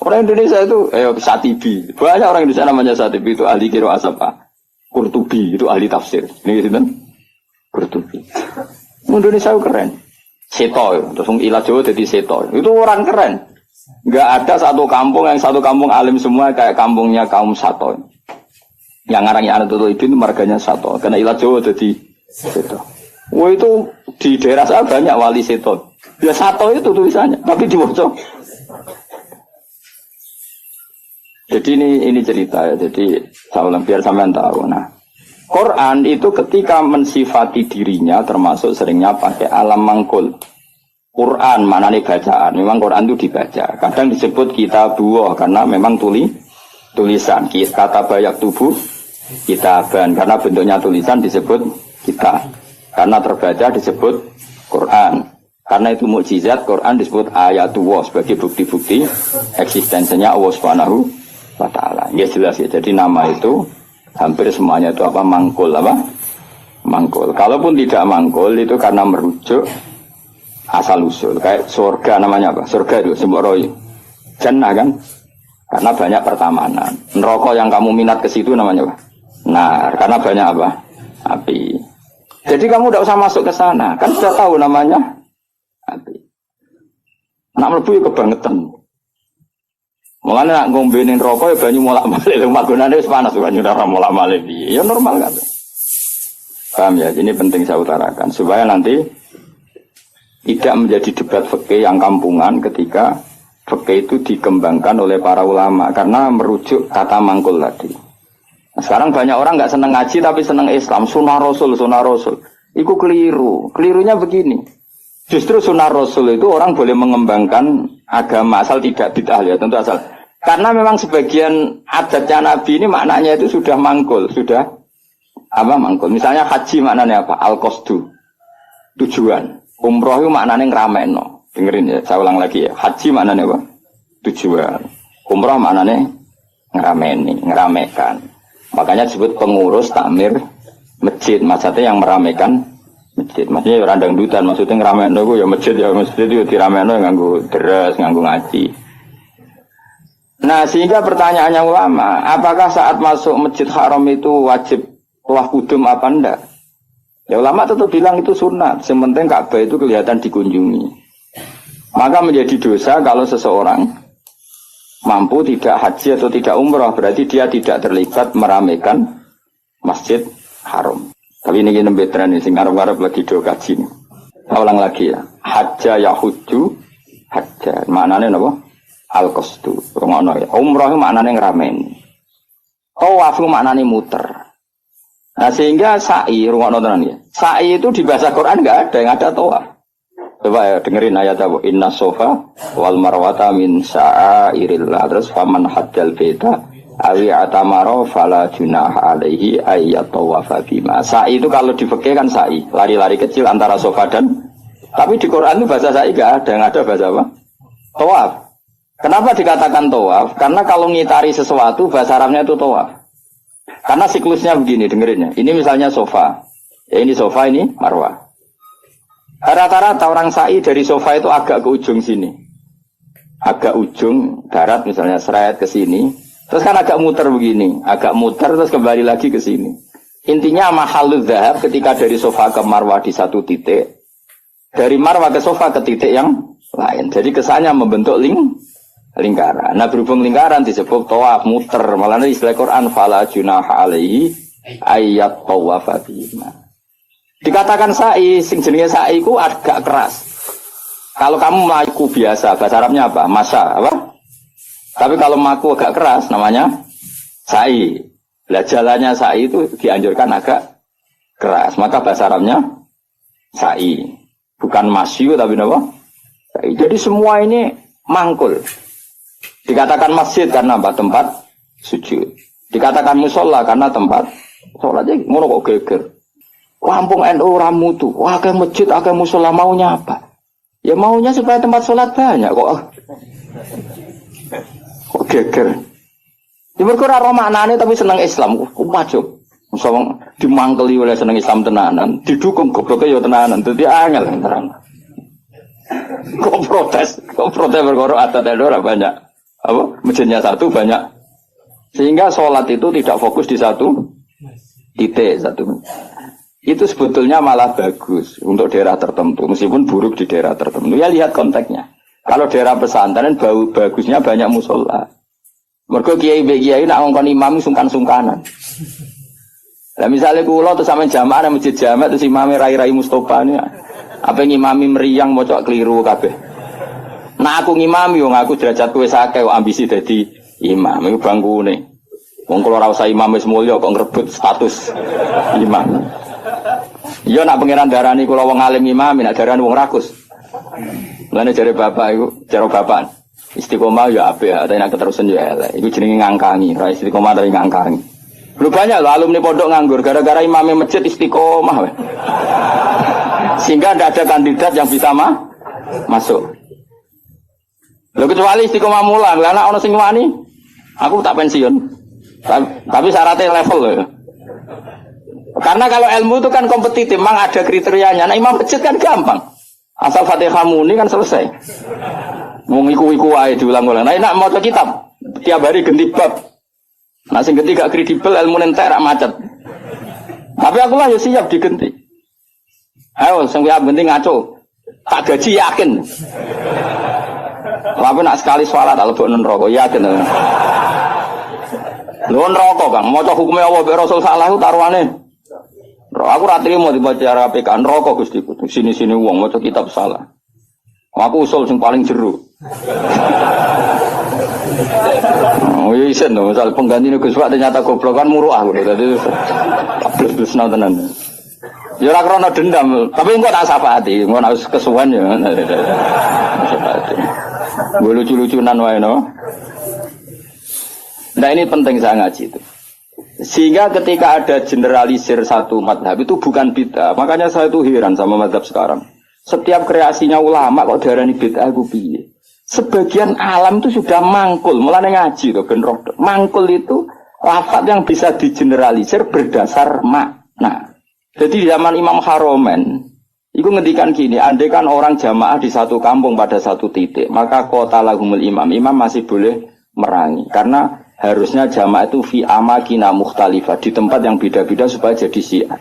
Orang Indonesia itu Satibi. Banyak orang Indonesia namanya Satibi itu ahli qiraah apa? Qurtubi itu ahli tafsir. Ini gitu kan? Qurtubi. Indonesia itu keren. Seto, terus ilah Jawa jadi seto. Itu orang keren. Enggak ada satu kampung alim semua kayak kampungnya kaum Sato. Yang ngarangnya anak itu marganya Sato. Karena ilah Jawa jadi seto. Wah itu di daerah saya banyak wali seto. Ya Sato itu tulisannya, tapi dibaca. Jadi ini cerita ya. Jadi saya biar sampean tahu. Nah, Quran itu ketika mensifati dirinya termasuk seringnya pakai alam mangkul. Quran mana nih bacaan? Memang Quran itu dibaca. Kadang disebut kitabuh karena memang tulisan. Kata banyak tubuh kitaban karena bentuknya tulisan disebut kita. Karena terbaca disebut Quran. Karena itu mukjizat Quran disebut ayatullah sebagai bukti-bukti eksistensinya Allah Subhanahu wa Ta'ala. Ya jelas ya. Jadi nama itu hampir semuanya itu apa? Mangkul apa? Mangkul. Kalaupun tidak mangkul itu karena merujuk asal usul. Kayak surga namanya apa? Surga itu sebut roy. Jannah kan? Karena banyak pertamanan. Neraka yang kamu minat ke situ namanya apa? Nah, karena banyak apa? Api. Jadi kamu tidak usah masuk ke sana. Kan sudah tahu namanya api. Nak mlebu ya kebangetan. Mulane nak ngombenin rokok ya banyu molak-malik, magunane wis panas banyu ora molak-malik piye. Ya normal kan. Paham ya? Ini penting saya utarakan supaya nanti tidak menjadi debat fikih yang kampungan ketika fikih itu dikembangkan oleh para ulama karena merujuk kata mangkul tadi. Nah, sekarang banyak orang nggak seneng ngaji tapi seneng Islam, sunnah Rasul. Itu keliru. Kelirunya begini. Justru sunnah Rasul itu orang boleh mengembangkan agama asal tidak bid'ah ya, tentu asal. Karena memang sebagian adatnya Nabi ini maknanya itu sudah mangkul, sudah apa mangkul. Misalnya haji maknanya apa? Al-qasdu, tujuan. Umroh itu maknanya ngramekno. Dengerin ya, saya ulang lagi ya. Haji maknanya apa? Tujuan. Umroh maknanya ngeramekan. Makanya disebut pengurus takmir masjid. Maksudnya yang meramekan masjid. Maksudnya orang dangdutan, maksudnya ngeramekan itu ya masjid itu diramekan nganggo deres, nganggo ngaji. Nah, sehingga pertanyaannya ulama, apakah saat masuk Masjid Haram itu wajib tawaf kudum apa enggak? Ya ulama tetap bilang itu sunat, yang penting Ka'bah itu kelihatan dikunjungi. Maka menjadi dosa kalau seseorang mampu tidak haji atau tidak umrah, berarti dia tidak terlibat meramaikan Masjid Haram. Tapi ini kita betran ini, ngarep-ngarep lagi do kaji nih. Saya ulang lagi ya, hajja yahuju, hajja, maknanya apa? Al-qasdu, rungono ya. Umrah itu maknanya ngeramen. Tawaf itu maknanya muter. Nah sehingga sa'i, rungono tenan ya. Sa'i itu di bahasa Quran enggak ada, yang ada tawaf. Coba ya dengerin ayat apa? Inna sofa wal marwata min sa'airillah. Terus faman hajjal beda awi atamaro fala junaha alaihi ayyat tawafa bima. Sa'i itu kalau di fikih kan sa'i, lari-lari kecil antara sofa dan. Tapi di Quran itu bahasa sa'i enggak ada, yang ada bahasa apa? Tawaf. Kenapa dikatakan tawaf? Karena kalau ngitari sesuatu bahasa Arabnya itu tawaf. Karena siklusnya begini, dengerin ya. Ini misalnya sofa. Ya ini sofa, ini marwah. Rata-rata orang sa'i dari sofa itu agak ke ujung sini. Agak ujung darat misalnya seret ke sini. Terus kan agak muter begini. Agak muter terus kembali lagi ke sini. Intinya mahalul dhahab ketika dari sofa ke marwah di satu titik. Dari marwah ke sofa ke titik yang lain. Jadi kesannya membentuk lingkaran. Nah berhubung lingkaran disebut tawaf muter. Malah istilah Quran fala junaha alaihi ayat tawafa bima. Dikatakan sa'i, sing jenenge sa'i ku agak keras. Kalau kamu melaku biasa, bahasa Arabnya apa? Masa, apa? Tapi kalau melaku agak keras namanya sa'i. Lah jalannya sa'i itu dianjurkan agak keras. Maka bahasa Arabnya sa'i. Bukan masyu tapi apa? Sa'i. Jadi semua ini mangkul. Dikatakan masjid karena apa? Tempat sujud. Dikatakan musola karena tempat sholat. Jadi ngono kok geger. Kampung NU ramutu. Wah, ke masjid, ke musola maunya apa? Ya maunya supaya tempat sholat banyak kok. Kok geger. Di mereka ora maknane tapi seneng Islam. Wajib. Musola dimangkeli oleh seneng Islam tenanan, didukung gobloknya ya tenanan. Dadi angel terang. Kok protes perkara adat ora banyak. Apa? Masjidnya satu banyak. Sehingga sholat itu tidak fokus di satu titik satu. Itu sebetulnya malah bagus untuk daerah tertentu, meskipun buruk di daerah tertentu. Ya lihat konteksnya. Kalau daerah pesantren bagusnya banyak musola. Mergo kiai nak ngongkon imam sungkan-sungkanan. Lah misalnya kula terus sampean jamaah nang masjid jamaah terus imame rai-rai Mustofa ini. Apa ngimami meriang mocok keliru kabeh. Nah aku ngimami wong aku derajatku wis akeh kok ambisi dadi imam iku bangkune. Wong kula ora usah imam wis mulya kok ngrebut status imam. Iya nak pangeran darani kula wong alim imam, nak darani wong rakus. Mulane jare bapak iku, cara bapak istiqomah ya apik, tapi nak keterusan ya elek. Iku jenenge ngangkangi, ra istiqomah tapi ngangkangi. Lu banyak loh alumni pondok nganggur gara-gara imamnya masjid istiqomah. Sehingga tidak ada kandidat yang bisa masuk. Lho kecuali istiqomah mulang, lah ana sing wani, aku tak pensiun. Tapi syaratnya level loh. Karena kalau ilmu itu kan kompetitif, memang ada kriterianya. Nah imam masjid kan gampang. Asal Fatihah muni kan selesai. Wong iku ae diulang-ulang. Nah nak maca kitab tiap hari ganti bab. Nah sing ganti gak kredibel ilmu entek rak macet. Tapi aku lah ya siap diganti. Ayo sing penting ngaco. Tak gaji yakin. Tapi nak sekali sholat lebok neraka yakin. Lho neraka Kang, maca hukume Allah mek Rasul salah ku taruhane. Aku ra trimo dibaca PK neraka Gusti. Sini-sini wong maca kitab salah. Aku usul sing paling jeru. Oh iya isen dong, misal pengganti Gus Pak ternyata goblok kan muruah gitu. Tadi terus tenan. Ya ora krana dendam, tapi engko tak syafaati, engko harus kesuwen ya. Syafaati. Gue lucu-lucunan wae no. Nah ini penting saya ngaji itu. Sehingga ketika ada generalisir satu madhab itu bukan bid'ah. Makanya saya tuh heran sama madhab sekarang. Setiap kreasinya ulama kok darani bid'ah aku piye. Sebagian alam itu sudah mangkul, mulane ngaji to ben roh. Mangkul itu lafaz yang bisa digeneralisir berdasar makna. Jadi di zaman Imam Haromen, itu ngendikan gini, andai kan orang jamaah di satu kampung pada satu titik, maka qatalahumul imam masih boleh merangi. Karena harusnya jamaah itu fi amakina mukhtalifah, di tempat yang beda-beda supaya jadi syiar.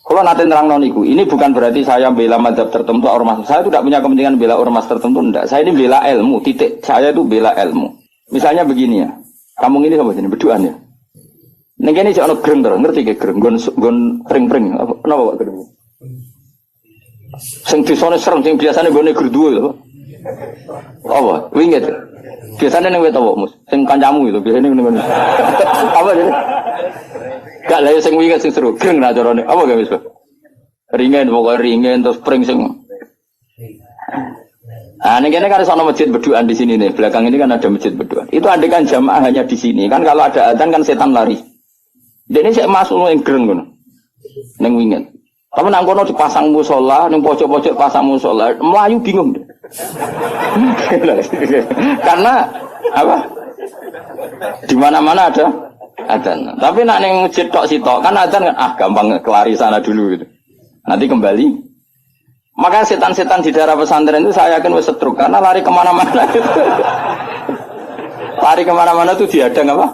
Kalau nanti terang noniku, ini bukan berarti saya bela madhab tertentu, ormas. Saya tidak punya kepentingan bela ormas tertentu, enggak. Saya ini bela ilmu, titik. Saya itu bela ilmu. Misalnya begini ya, kampung ini sama sini, berduaan ya. Ning kene jek ana greng terus, ngerti ge greng, nggon pring-pring. Napa Pak greng? Sing disone serem sing biasane nggone gerduwe lho. Apa? Winget. Biasane ning wet apa, Mus? Sing kancamu itu biasane ngene. Apa jadi? Gak lha sing winget sing seru, greng ra carane. Apa ge wis, Pak? Ringen pokoke ringen terus pring sing. Ah, ning kene kan ana masjid berduaan di sini nih. Belakang ini kan ada masjid berduaan. Itu andai kan jamaah hanya di sini. Kan kalau ada adzan kan setan lari. Dene sik masuk ning greng ngono. Ning winget. Tapi nang kono dipasang musala, ning pojok-pojok pasang musala, mlayu bingung. Karena apa? Di mana-mana ada adzan. Tapi nak ning masjid tok sitok kan adzan kan gampang kelari sana dulu gitu. Nanti kembali. Maka setan-setan di daerah pesantren itu saya yakin wis setruk karena lari kemana-mana gitu. Lari kemana-mana tuh dihadang apa?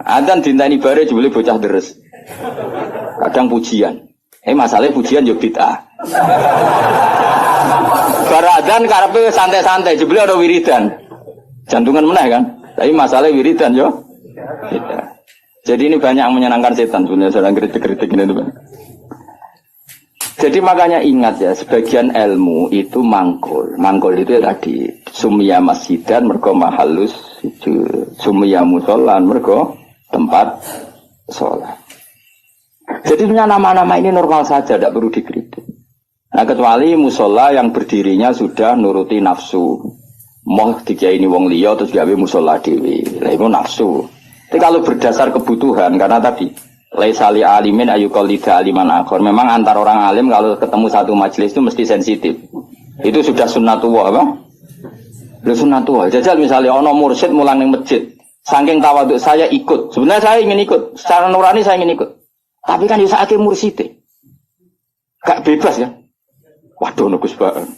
Adzan dinteni bare jebule bocah deres. Kadang pujian. Masalahnya pujian yo bid'ah. Bar adzan karepe santai-santai jebule ada wiridan. Jantungan meneh kan. Tapi masalahnya wiridan yo bid'ah. Jadi ini banyak yang menyenangkan setan sebenarnya sedang kritik-kritik ini tuh. Jadi makanya ingat ya, sebagian ilmu itu mangkul. Mangkul itu ya tadi sumia masjidan mergo mahallus sujud, sumia musolan mergo tempat sholat. Jadi punya nama-nama ini normal saja, tidak perlu dikritik. Nah kecuali musola yang berdirinya sudah nuruti nafsu. Mau dikiai ini wong liya terus gawe musola dewi, lah itu nafsu. Tapi kalau berdasar kebutuhan, karena tadi laisali alimin ayuqallida aliman akhor. Memang antar orang alim kalau ketemu satu majelis itu mesti sensitif. Itu sudah sunnatullah apa? Lu sunnatullah. Jajal misalnya ono mursyid mulang ning masjid. Saking tawaduk saya ikut. Sebenarnya saya ingin ikut. Secara nurani saya ingin ikut. Tapi kan bisa akeh mursyid. Gak bebas ya. Waduh nugus banget.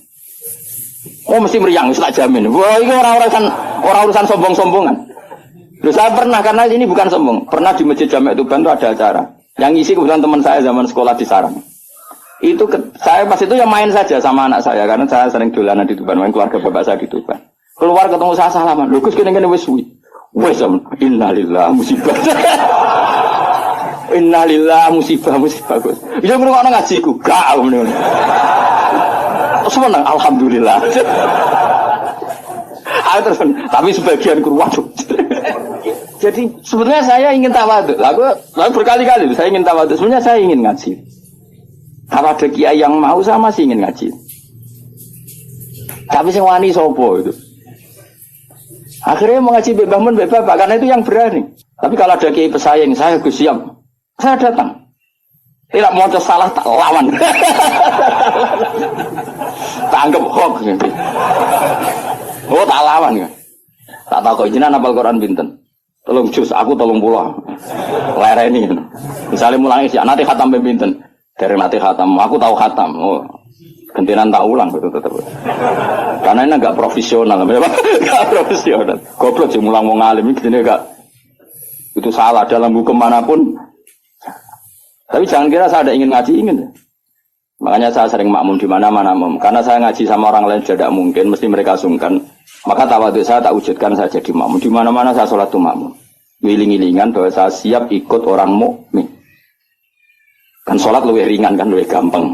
Oh mesti meriang, wis tak jamin. Wah, ini orang urusan sombong-sombongan. Loh, saya pernah, karena ini bukan sombong, pernah di Masjid Jami' Tuban itu ada acara. Yang ngisi kebetulan teman saya zaman sekolah di Sarang. Itu saya pas itu yang main saja sama anak saya, karena saya sering dolanan di Tuban, main keluarga bapak saya di Tuban. Keluar ketemu saya salaman, lho Gus kene-kene wis suwi. Wes innalillah musibah. Innalillah musibah Gus. Ya ngrungokno ngajiku, gak ngono. Seneng alhamdulillah. Terus, tapi sebagian guru waduh. Jadi sebenarnya saya ingin tawadhu. Lalu berkali-kali saya ingin tawadhu. Sebenarnya saya ingin ngaji. Kalau ada kiai yang mau saya masih ingin ngaji. Tapi sing wani sopo itu. Akhirnya mau ngaji Mbak Mun, Mbak Bapak karena itu yang berani. Tapi kalau ada kiai pesaing, saya Gus siap. Saya datang. Tidak mau salah tak lawan. Tak anggap hoax gitu. Oh tak lawan kan. Tak tahu kok jenengan hafal Quran pinten. Tolong jus, aku tolong pulang. Lereni kan. Misalnya mulangi sih, nanti khatam pinten. Dari nanti khatam, aku tahu khatam. Oh, gantian tak ulang betul tetap. Karena ini agak profesional, enggak profesional. Goblok sih mulang mau ngalim ini enggak. Itu salah dalam hukum manapun. Tapi jangan kira saya ada ingin ngaji, ingin. Makanya saya sering makmum di mana-mana, karena saya ngaji sama orang lain tidak mungkin, mesti mereka sungkan. Maka tawadhu saya tak wujudkan saya jadi makmum. Di mana-mana saya sholat itu makmum. Wiling-wilingan bahwa saya siap ikut orang mukmin. Kan sholat lebih ringan kan, lebih gampang.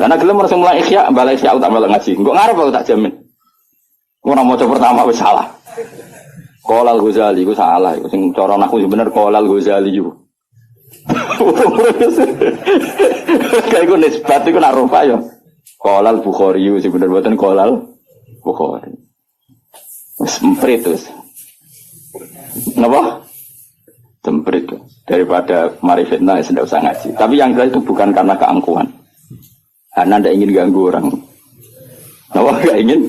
Karena gelem harus mulai ikhya, balik ikhya tak malah ngaji. Engko ngarep aku tak jamin. Ora maca pertama wis salah. Qolal Ghazali iku salah iku sing cara aku bener Qolal Ghazali iku. Kayak gue nisbat itu nak rupa ya. Qolal Bukhari sih bener buatan Qolal Bukhari. Semprit terus. Kenapa? Semprit tuh. Daripada mari fitnah sudah usah ngaji. Tapi yang jelas itu bukan karena keangkuhan. Karena tidak ingin ganggu orang. Kenapa gak ingin?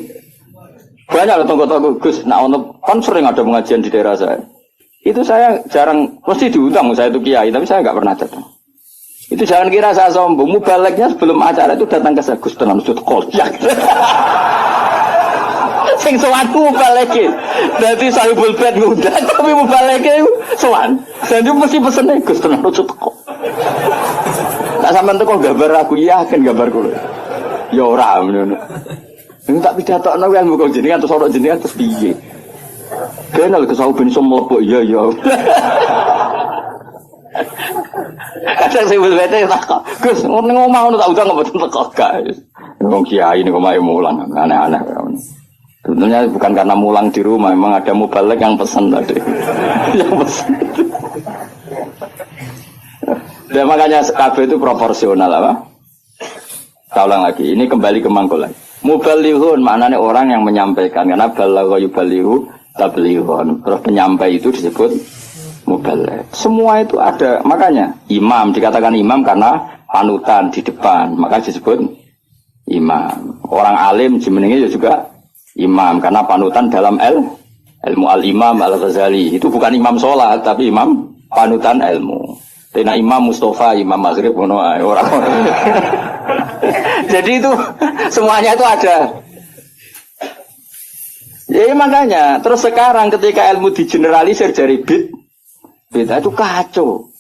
Banyak lah tonggo-tonggo Gus. Nah, kan sering ada pengajian di daerah saya. Itu saya jarang, mesti diundang saya itu kiai, tapi saya nggak pernah datang. Itu jangan kira saya sombong. Mubaleknya sebelum acara itu datang ke saya, Gus tenan sud kolyak. Sing sowan mubaleke. Dadi sahibul bait ngundang, tapi mubaleke sowan. Dan itu mesti pesene Gus tenan sud kok. Tak sampean teko gambar aku yakin gambarku. Ya ora ngono. Ini tak pidatokno kan muga jenengan terus ora jenengan terus piye. Kenal ke sahu ben iso mlebu iya. Kadang saya bete tak Gus ngomong ngono tak udah mboten teko gak. Wong kiai niku mae mulang aneh-aneh. Sebenarnya bukan karena mulang di rumah, memang ada mubalek yang pesan tadi. Yang pesan. Dan makanya KB itu proporsional apa? Saya ulang lagi, ini kembali ke mangkul lagi. Mubalighun maknanya orang yang menyampaikan, karena balagha yubalighu tablighun. Terus penyampai itu disebut mubaligh. Semua itu ada, makanya imam dikatakan imam karena panutan di depan, maka disebut imam. Orang alim jenenge juga imam karena panutan dalam ilmu al-imam al-Ghazali. Itu bukan imam sholat tapi imam panutan ilmu. Tena Imam Mustafa, Imam Maghrib orang. Jadi itu semuanya itu ada. Ya makanya terus sekarang ketika ilmu digeneralisir dari bid'ah itu kacau.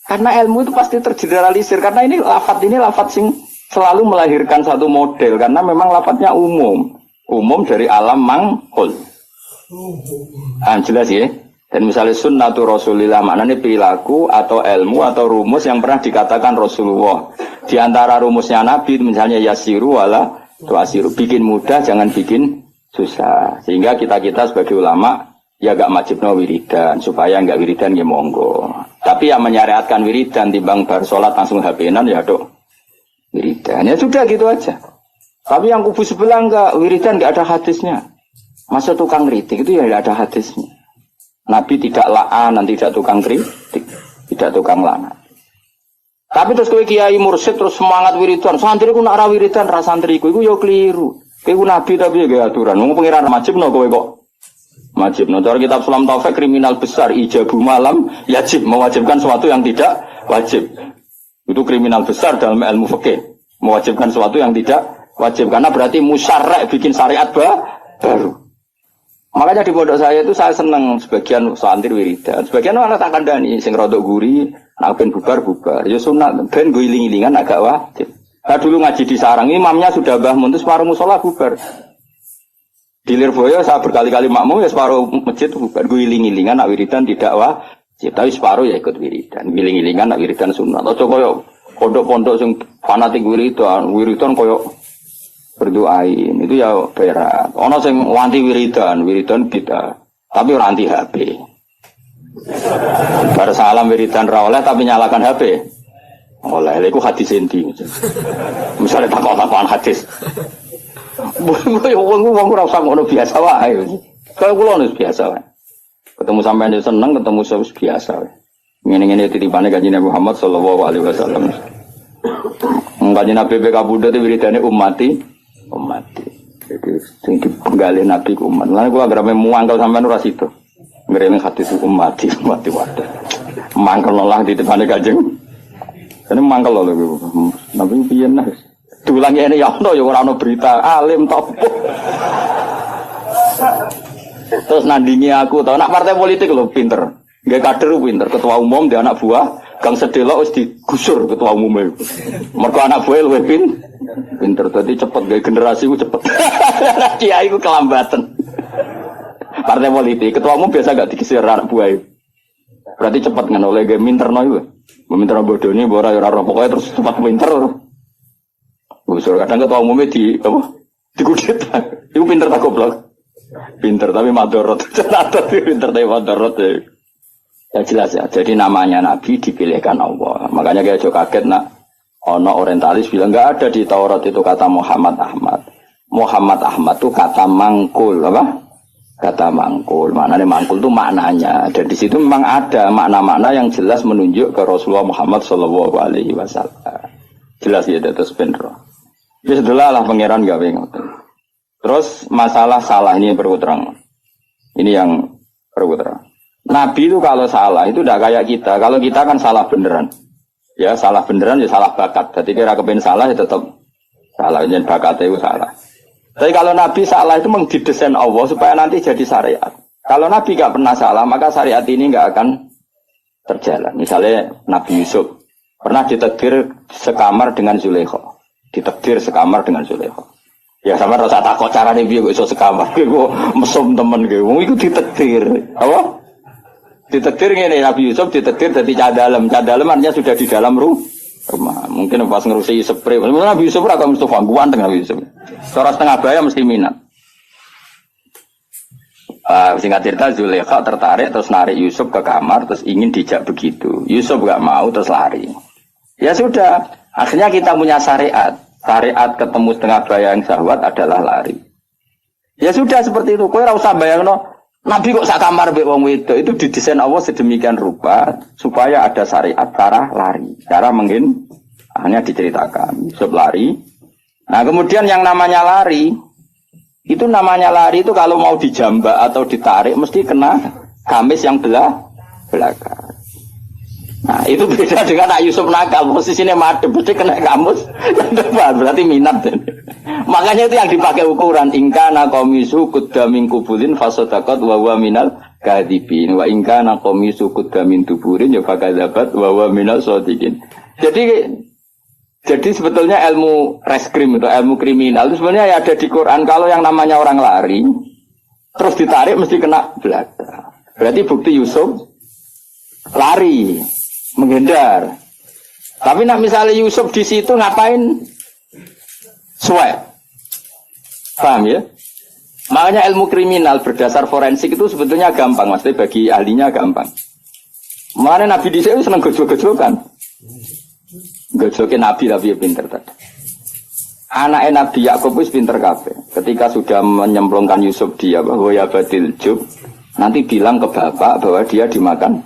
Karena ilmu itu pasti tergeneralisir karena ini lafadz sing selalu melahirkan satu model karena memang lafadznya umum dari alam mangkul. Jelas ya. Dan misalnya sunnatu Rasulillah maknanya perilaku atau ilmu atau rumus yang pernah dikatakan Rasulullah. Di antara rumusnya Nabi misalnya yasiru wala tuasiru, bikin mudah jangan bikin susah. Sehingga kita sebagai ulama ya gak wajibno wiridan supaya gak wiridan ya monggo. Tapi yang menyariatkan wiridan timbang bar salat langsung HP-nan ya dok wiridan. Ya sudah gitu aja. Tapi yang kubu sebelah enggak wiridan enggak ada hadisnya. Masa tukang kritik itu ya enggak ada hadisnya. Nabi tidak la'an, tidak tukang kritik, tidak tukang la'an. Tapi terus kowe kiai mursyid terus semangat wiridan. Santriku nak ra wiridan ra santriku iku ya keliru. Kowe nabi tapi ya aturan. Wong pengiran wajibno kowe kok. Wajibno. Cara kitab Sulam Taufik kriminal besar ijabu malam yajib mewajibkan sesuatu yang tidak wajib. Itu kriminal besar dalam ilmu fikih. Mewajibkan sesuatu yang tidak wajib karena berarti musyarrak bikin syariat baru. Makanya di pondok saya itu saya senang sebagian santri wiridan, sebagian orang tak kandani, sing rodok guri, nak ben bubar, ya sunat, ben gue iling-ilingan agak wajib. Nah dulu ngaji di sarang, imamnya sudah bangun, terus separuh musola bubar. Di Lirboyo saya berkali-kali makmum, ya separuh masjid bubar, gue iling-ilingan, nak wiridan tidak wajib, tapi separuh ya ikut wiridan, iling-ilingan, nak wiridan sunat. Atau koyo pondok-pondok sing fanatik wiridan koyo berdoain itu ya berat. Ono sing wanti wiridan kita, tapi ora anti HP. Bar salam wiridan ra oleh tapi nyalakan HP. Oleh iku hadis endi. Misale takon-takon hadis. Wong ora usah ngono biasa wae. Kalau kula wis biasa wae. Ketemu sampean yo seneng, ketemu wis biasa wae. Ngene-ngene titipane Kanjeng Nabi Muhammad sallallahu alaihi wasallam. Kanjeng Nabi kabudut wiridane ummati. Jadi sing dipenggali Nabi ku umat. Lan kula agar muangkel sampean ora sido. Ngrene hadis ummati wadah. Mangkel lah di depane Kanjeng. Kene mangkel lho Nabi piye nah. Dulang ngene ya ono ya ora ono berita alim topo. Terus nandingi aku tau nak partai politik lho pinter. Nggih kader pinter, ketua umum dia anak buah, Kang Sedelok wis digusur ketua umumnya. Mergo anak buah luwih pinter tadi cepet gaya generasi ku cepet. Kiai ku kelambatan. Partai politik ketua umum biasa gak digisir anak buah. Berarti cepet kan oleh gaya minterno iku. Minterno bodoni ora ora pokoknya terus cepat pinter. Usul kadang ketua umumnya di apa? Dikudeta. Iku pinter tak goblok. Pinter tapi madorot. Ternyata pinter tapi madorot ya. Ya jelas ya. Jadi namanya Nabi dipilihkan Allah. Makanya kayak kaget nak ono orientalis bilang nggak ada di Taurat itu kata Muhammad Ahmad. Muhammad Ahmad itu kata mangkul apa? Kata mangkul. Maknanya mangkul itu maknanya. Dan di situ memang ada makna-makna yang jelas menunjuk ke Rasulullah Muhammad Shallallahu Alaihi Wasallam. Jelas ya terus bener. Ya setelah lah pangeran gawe ngoten. Terus masalah salah ini perlu terang. Ini yang perlu terang. Nabi itu kalau salah itu tidak kayak kita. Kalau kita kan salah beneran. Ya salah beneran ya salah bakat. Jadi kira kepen salah ya tetap salah. Jadi bakatnya itu salah. Tapi kalau Nabi salah itu mengdidesain Allah supaya nanti jadi syariat. Kalau Nabi nggak pernah salah maka syariat ini nggak akan terjalan. Misalnya Nabi Yusuf pernah ditakdir sekamar dengan Zulaikha. Ditakdir sekamar dengan Zulaikha. Ya sama rasa takut caranya biar gue iso sekamar. Gue mesum temen gue. Itu ditakdir. Apa? Ditakdir ini Nabi Yusuf ditakdir dari cadalem. Cadalem artinya sudah di dalam rumah. Mungkin pas ngerusi spray. Nabi Yusuf agak Mustafa guan dengan Nabi Yusuf. Seorang setengah baya mesti minat. Singkat cerita Zulaikha tertarik terus narik Yusuf ke kamar terus ingin dijak begitu. Yusuf gak mau terus lari. Ya sudah. Akhirnya kita punya syariat. Syariat ketemu setengah baya yang syahwat adalah lari. Ya sudah seperti itu. Kowe ora usah bayangno Nabi kok sak kamar mbek wong wedok itu didesain Allah sedemikian rupa supaya ada syariat cara lari. Cara mungkin hanya diceritakan. Yusuf lari. Nah, kemudian yang namanya lari itu kalau mau dijambak atau ditarik mesti kena gamis yang belakang. Nah itu beda dengan Nak Yusuf nakal, posisinya madep, mesti kena kamus, berarti minat. Makanya itu yang dipakai ukuran, ingkana komisu kudamin kubulin fasodakot wawa minal kadibin, wa ingkana komisu kudamin tuburin ya fakadabat wawa minal sodikin. Jadi sebetulnya ilmu reskrim itu ilmu kriminal itu sebenarnya ya ada di Quran. Kalau yang namanya orang lari, terus ditarik mesti kena belakang. Berarti bukti Yusuf lari. Menghindar. Tapi nak misalnya Yusuf di situ ngapain? Swipe. Paham ya? Makanya ilmu kriminal berdasar forensik itu sebetulnya gampang, maksudnya bagi ahlinya gampang. Makanya Nabi di sini senang gojol-gojolkan. Gojolkan Nabi tapi ya pinter tadi. Anaknya Nabi Yakub itu pinter kabeh. Ketika sudah menyemplungkan Yusuf dia bahwa ya batil jub, nanti bilang ke bapak bahwa dia dimakan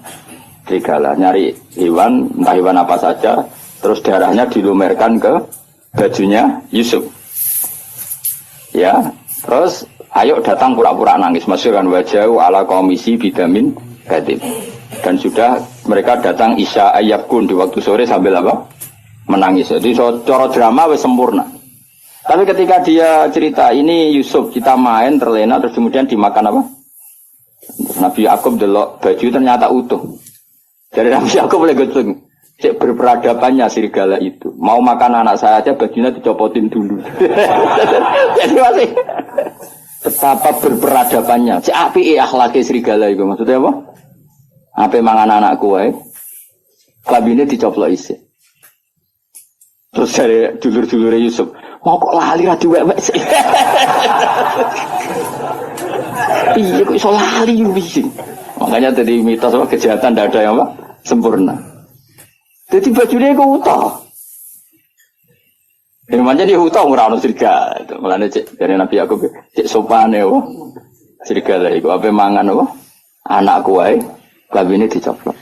serigala, nyari hewan, entah hewan apa saja, terus darahnya dilumerkan ke bajunya Yusuf. Ya, terus ayo datang pura-pura nangis, masukkan wajah ala komisi bidamin gadib. Dan sudah mereka datang isya ayyabkun di waktu sore sambil apa? Menangis. Jadi cara drama wis sempurna. Tapi ketika dia cerita ini Yusuf kita main terlena terus kemudian dimakan apa? Nabi Yakub delok baju ternyata utuh. Dari Nabi Yakub boleh gosong. Cek berperadabannya serigala itu. Mau makan anak saya aja bajunya dicopotin dulu. Jadi masih betapa berperadabannya. Cek api akhlaki serigala itu maksudnya apa? Apa mangan anakku wae. Kabine dicoplok isi. Terus dari dulur-dulur Yusuf, mau kok lali ra diwek-wek sih. Iya kok iso lali iki. Makanya tadi mitos apa kejahatan tidak ada yang apa sempurna. Jadi bajunya itu utah. Namanya dia utah orang serigala. Mulanya cek dari Nabi Yakub cek sopan ya, serigala itu apa mangan apa anak kuai, kabinnya dicoplok.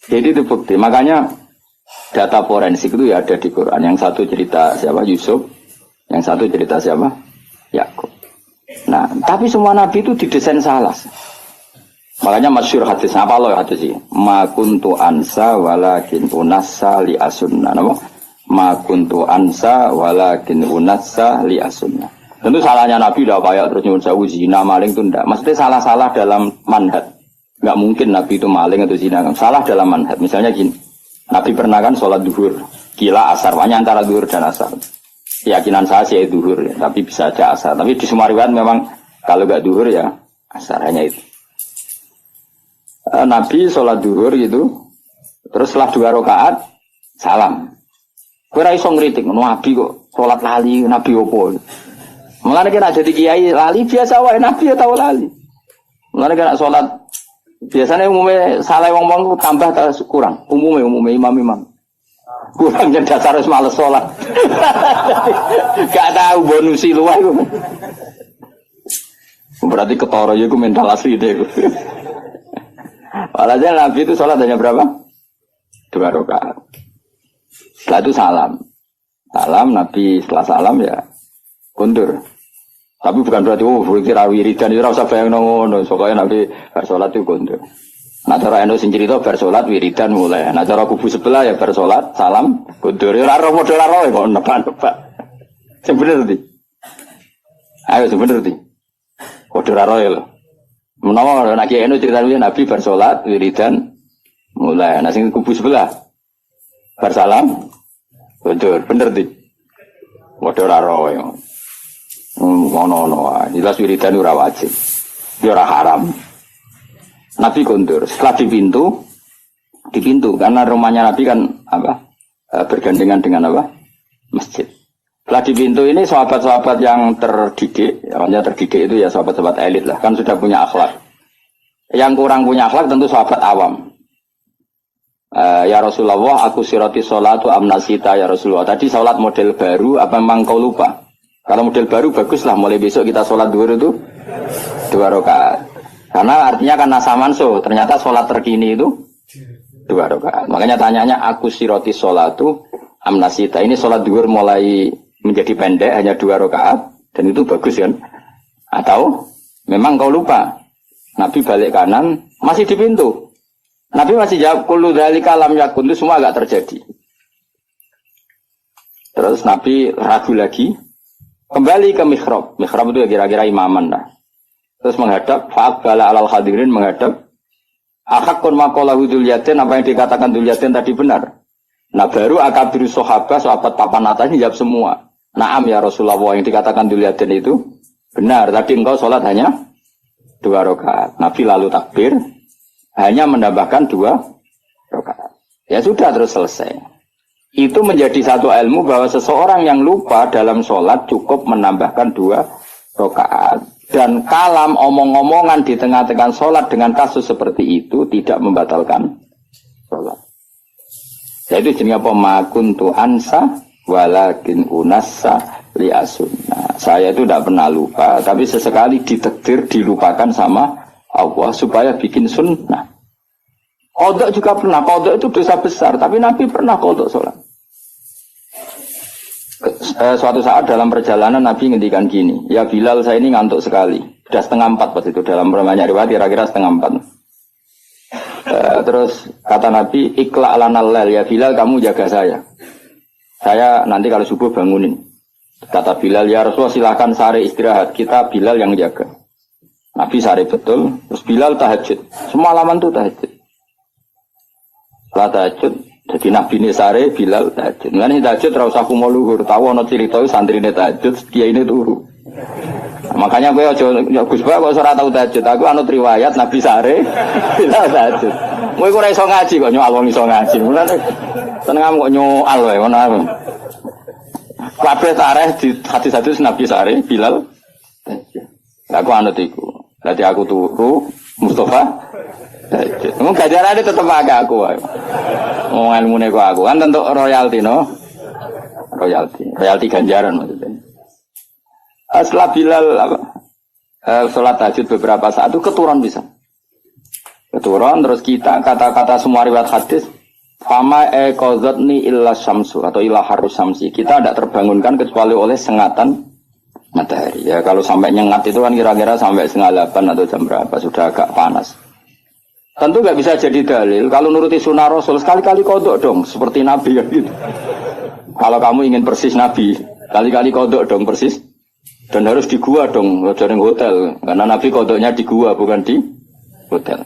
Jadi itu bukti. Makanya data forensik itu ya ada di Quran. Yang satu cerita siapa Yusuf, yang satu cerita siapa Yakub. Nah, tapi semua nabi itu didesain salah. Makanya masyhur hadis apa loh hadis ini? Ma kuntu ansa walakin unassa li asunna. Nama? Ma kuntu ansa walakin unassa li asunna. Tentu salahnya nabi dah kayak terus nyuwun sewu zina maling itu ndak. Maksudnya salah-salah dalam manhaj. Enggak mungkin nabi itu maling atau zina. Salah dalam manhaj. Misalnya gini. Nabi pernah kan sholat duhur. Kila asar. Banyak antara duhur dan asar. Keyakinan saya sih duhur ya. Tapi bisa aja asar. Tapi di semua riwayat memang kalau enggak duhur ya asar hanya itu. Nabi sholat duhur gitu, terus setelah 2 rakaat salam. Kowe ora iso ngritik Nabi kok salat lali, Nabi opo. Mulane kena jadi kiai lali biasa wae, Nabi ya tau lali. Mulane kena salat biasanya umumnya salah wong-wong tambah atau kurang. Umumnya imam-imam. Kurangnya dasar wis males salat. Gak tahu bonusi luwih. Berarti ketara ya iku mental asli deh. Walhasil Nabi itu sholat hanya berapa? 2 rakaat. Setelah itu salam. Salam Nabi setelah salam ya kundur. Tapi bukan berarti berkira wiridan itu rasa bayang ngono. Soalnya Nabi bersolat itu kundur. Nah cara eno sing cerita bersolat wiridan mulai. Nah cara kubu sebelah ya bersolat salam kundur. Ya ora model ora kok nebak-nebak. Sing bener ndi? Ayo sing bener ndi? Model ora lho. Menawa nek eno ceritane Nabi bersolat wiridan mulai. Nah sing kubu sebelah bersalam kundur. Bener ndi? Model ora ya. Ngono-ngono jelas wiridan ora wajib. Ya ora haram. Nabi kundur. Setelah di pintu karena rumahnya Nabi kan bergandengan dengan masjid. Setelah di pintu ini sahabat-sahabat yang terdidik, namanya terdidik itu ya sahabat-sahabat elit lah, kan sudah punya akhlak. Yang kurang punya akhlak tentu sahabat awam. Ya Rasulullah, aku siroti sholatu amnasita ya Rasulullah. Tadi sholat model baru, apa memang kau lupa? Kalau model baru baguslah, mulai besok kita sholat duhur itu 2 rakaat. Karena artinya kan nasamanso, ternyata sholat terkini itu 2 rakaat. Makanya tanyanya aku siroti sholatu amnasita. Ini sholat duhur mulai menjadi pendek hanya 2 rakaat dan itu bagus kan? Atau memang kau lupa? Nabi balik kanan masih di pintu. Nabi masih jawab kullu dzalika lam yakun, itu semua agak terjadi. Terus Nabi ragu lagi, kembali ke mihrab. Mihrab itu ya kira-kira imaman lah. Terus menghadap fa'aqbala alal hadirin, menghadap ahaqqun maqalahu dzulyatin, apa yang dikatakan dzulyatin tadi benar. Nah baru akabiru sahabat papan atas ini jawab semua. Naam ya Rasulullah, yang dikatakan dzulyatin itu benar. Tadi engkau sholat hanya 2 rakaat. Nabi lalu takbir, hanya menambahkan 2 rakaat. Ya sudah terus selesai. Itu menjadi satu ilmu bahwa seseorang yang lupa dalam sholat cukup menambahkan 2 rakaat. Dan kalam omong-omongan di tengah-tengah sholat dengan kasus seperti itu tidak membatalkan sholat. Yaitu jenis apa? Makuntu ansa walakin unassa li'asunnah. Saya itu tidak pernah lupa, tapi sesekali ditakdir dilupakan sama Allah supaya bikin sunnah. Qodok juga pernah. Qodok itu dosa besar, tapi Nabi pernah qodok sholat. Suatu saat dalam perjalanan Nabi ngendikan gini, ya Bilal saya ini ngantuk sekali, sudah 3:30 pas itu dalam banyak riwayat kira-kira 3:30. Terus kata Nabi, ikla lanal lail, ya Bilal kamu jaga saya nanti kalau subuh bangunin. Kata Bilal, ya Rasulullah silakan sare istirahat, kita Bilal yang jaga. Nabi sare betul, terus Bilal tahajud, semalaman tuh tahajud. Setelah tahajud, jadi Nabi ini sare, Bilal tahajud. Ini tahajud terus aku mau luhur. Tahu ada cerita santri ini tahajud, kiai ini turu. Makanya gue Gus Ba kok ora tau tahajud. Aku anut riwayat Nabi sare, Bilal tahajud. Gue ora iso ngaji kok nyoal wong iso ngaji. Mulane seneng kok nyoal wae ngono aku. Kabeh tareh di hadis-hadis Nabi sare, Bilal tahajud. Aku anut iku. Dadi aku turu, Mustafa mungkin gajarannya tetap agak aku. Oh ilmunya aku kan tentu royalti no, royalti ganjaran maksudnya. Setelah Bilal sholat tahajud beberapa saat itu keturun bisa, keturun terus kita kata-kata semua riwayat hadis, fama qadzatni illa syamsu atau illa harus syamsi, kita tidak terbangunkan kecuali oleh sengatan matahari. Ya kalau sampai nyengat itu kan kira-kira sampai 7:30 atau jam berapa sudah agak panas. Tentu nggak bisa jadi dalil. Kalau nuruti sunnah Rasul sekali-kali kodok dong, seperti Nabi kan gitu. Kalau kamu ingin persis Nabi, kali-kali kodok dong persis. Dan harus di gua dong, jangan hotel. Karena Nabi kodoknya di gua bukan di hotel.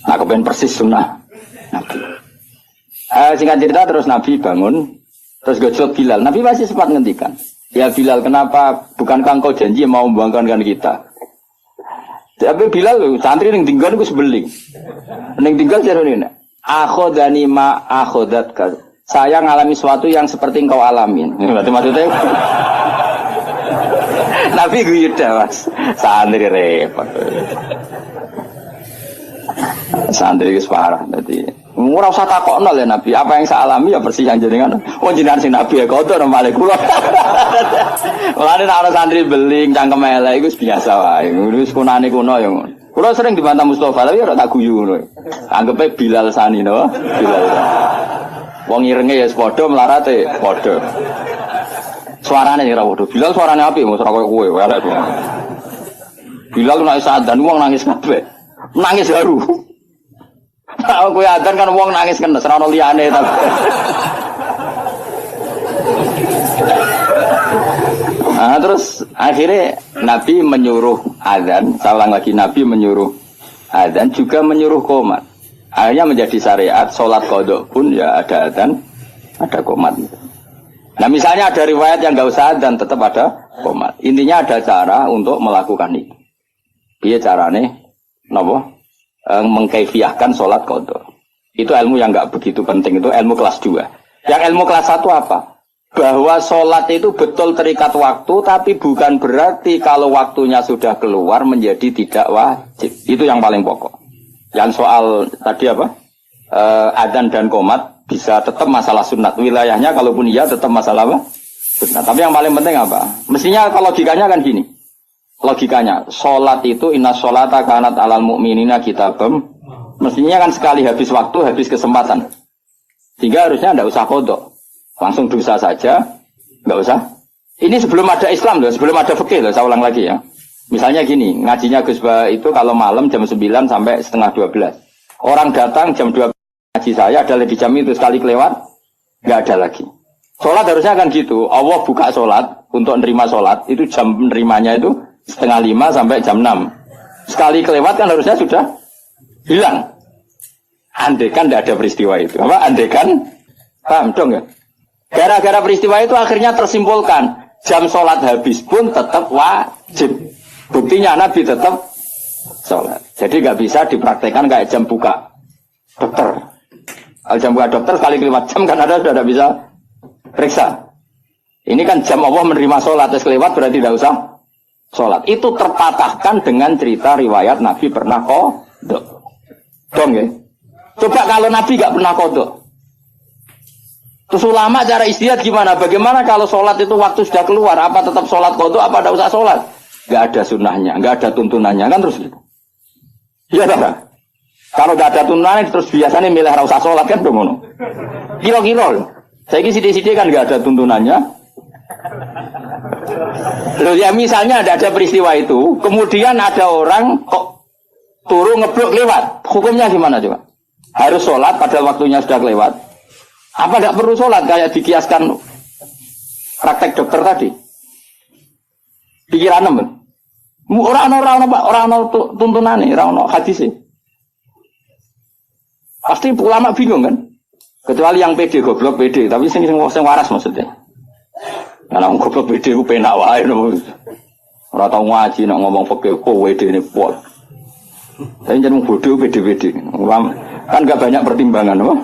Nah, kepengen persis sunnah Nabi. Singkat cerita terus Nabi bangun, terus gojlok Bilal. Nabi masih sempat ngendikan, ya Bilal kenapa bukankah engkau janji mau membangkitkan kita? Tapi Bilal santri yang tinggal itu sebeling. Yang tinggal jadi ini. Akhodani ma akhodat saya ngalami sesuatu yang seperti engkau alamin. Berarti maksudnya Nabi guyuda mas, santri repot. Santri itu parah. Jadi ora usah takokno ya Nabi, apa yang saya alami ya persis yang jenengan. Oh jenengan sing Nabi ya kotor malah kula. Mulane nek ana santri beling cangkem elek iku biasa wae. Wis kunane kuno ya ngono. Kula sering dibantah Mustofa, tapi ora tak guyu ngono. Anggepe Bilal Sani no. Bilal. Wong irenge ya padha melarate padha. Suarane ora padha. Bilal suarane apik mos ora koyo kowe elek. Bilal nek sadan wong nangis kabeh. Nangis haru. Kalau kowe adzan kan wong nangis kenes ora ono liyane ta. Nah, terus akhirnya Nabi menyuruh adzan, saya ulang lagi Nabi menyuruh adzan juga menyuruh qomat. Akhirnya menjadi syariat salat qadha pun ya ada adzan, ada qomat. Nah, misalnya ada riwayat yang enggak usah adzan tetap ada qomat. Intinya ada cara untuk melakukan itu. Piye carane? Napa? Mengkaifiahkan sholat qadha. Itu ilmu yang enggak begitu penting, itu ilmu kelas 2. Yang ilmu kelas 1 apa? Bahwa sholat itu betul terikat waktu, tapi bukan berarti kalau waktunya sudah keluar menjadi tidak wajib. Itu yang paling pokok. Yang soal tadi apa? Adzan dan qomat bisa tetap masalah sunat. Wilayahnya kalaupun iya tetap masalah apa? Sunat. Tapi yang paling penting apa? Mestinya kalau logikanya kan gini. Logikanya, sholat itu inna sholata kanat alal mu'minina kitabam. Mestinya kan sekali habis waktu, habis kesempatan. Sehingga harusnya tidak usah qadha. Langsung dosa saja, nggak usah. Ini sebelum ada Islam loh, sebelum ada fikih loh, saya ulang lagi ya. Misalnya gini, ngajinya Gus Ba itu kalau malam jam 9 sampai setengah 12. Orang datang jam 12 ngaji saya adalah di jam itu sekali kelewat, nggak ada lagi. Sholat harusnya kan gitu, Allah buka sholat untuk nerima sholat, itu jam nerimanya itu setengah 5 sampai jam 6. Sekali kelewat kan harusnya sudah hilang. Andekan tidak ada peristiwa itu. Apa? Andekan, paham dong ya? Gara-gara peristiwa itu akhirnya tersimpulkan jam sholat habis pun tetap wajib. Buktinya Nabi tetap sholat. Jadi nggak bisa dipraktekkan kayak jam buka dokter. Kalau jam buka dokter sekali kelewat jam kan ada sudah tidak bisa periksa. Ini kan jam Allah menerima sholat, terus kelewat berarti tidak usah sholat. Itu terpatahkan dengan cerita riwayat Nabi pernah qadha. Dong ya. Coba kalau Nabi nggak pernah qadha. Terus ulama cara istihad gimana? Bagaimana kalau sholat itu waktu sudah keluar? Apa tetap sholat qadha? Apa tidak usah sholat? Nggak ada sunnahnya, nggak ada tuntunannya kan terus gitu. Iya tak? Kalau nggak ada tuntunannya terus biasanya milih ora usah sholat kan dong. Kilo-kilo. Saya ini sidik-sidik kan nggak ada tuntunannya. Loh ya misalnya ada peristiwa itu, kemudian ada orang kok turu ngeblok lewat, hukumnya gimana coba? Harus sholat padahal waktunya sudah kelewat. Apa tidak perlu sholat kayak dikiaskan praktek dokter tadi? Pikiran teman. Orang tuntunan nih, orang hadis sih. Pasti ulama bingung kan? Kecuali yang pede goblok pede, tapi sing waras maksudnya. Karena orang goblok pede ku penak wae no. Ora tau ngaji nak ngomong fikih kok wedene pot. Saya jeneng bodoh pede-pede. Kan enggak banyak pertimbangan, apa?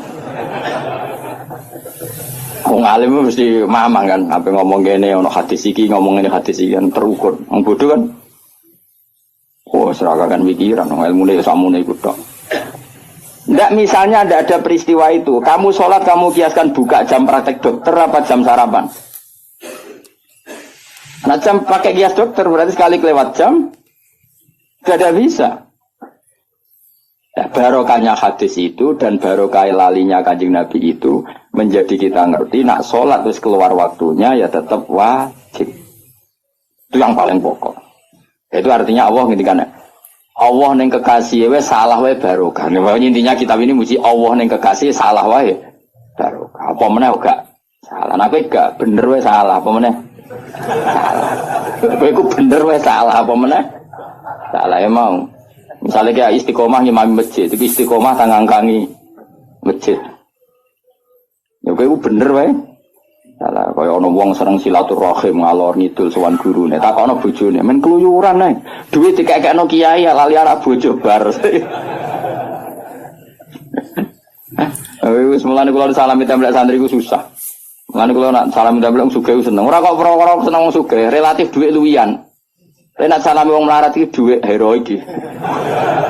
Wong alim mesti mamang kan, apa ngomong gini, ono hadis iki ngomong ini hadis iki kan terukur. Wong bodoh kan, oh seragakan pikiran, ilmu ini samune ikut dok. Nggak misalnya ada peristiwa itu, kamu sholat kamu kiaskan buka jam praktek dokter apa jam sarapan? Nah jam pakai kias dokter berarti sekali kelewat jam, gak ada bisa. Ya, barokahnya hadis itu dan barokah lalinya Kanjeng Nabi itu menjadi kita ngerti nak sholat terus keluar waktunya ya tetap wajib. Itu yang paling pokok. Itu artinya Allah ngintikan Allah neng kekasih we salah we barokah. Intinya kitab ini mesti Allah neng kekasih salah we barokah. Apa meneh gak salah. Nah kowe gak bener we salah apa meneh? Salah. Kowe bener we salah apa meneh? Salah emang. Misalnya kayak istiqomah ngimami masjid, itu istiqomah tangangkangi masjid. Ya kowe bener wae. Salah kaya ana wong seneng silaturahim ngalor ngidul sowan gurune, takono bojone, men keluyuran ae. Duit dikekekno kiai lali arek bojo bar. Wis mulane kula salami templek santri ku susah. Mulane kula nak salami templek wong sugih seneng. Ora kok perkara seneng wong sugih, relatif dhuwit luwian. Nek salami wong melarat iki dhuwit heroik iki.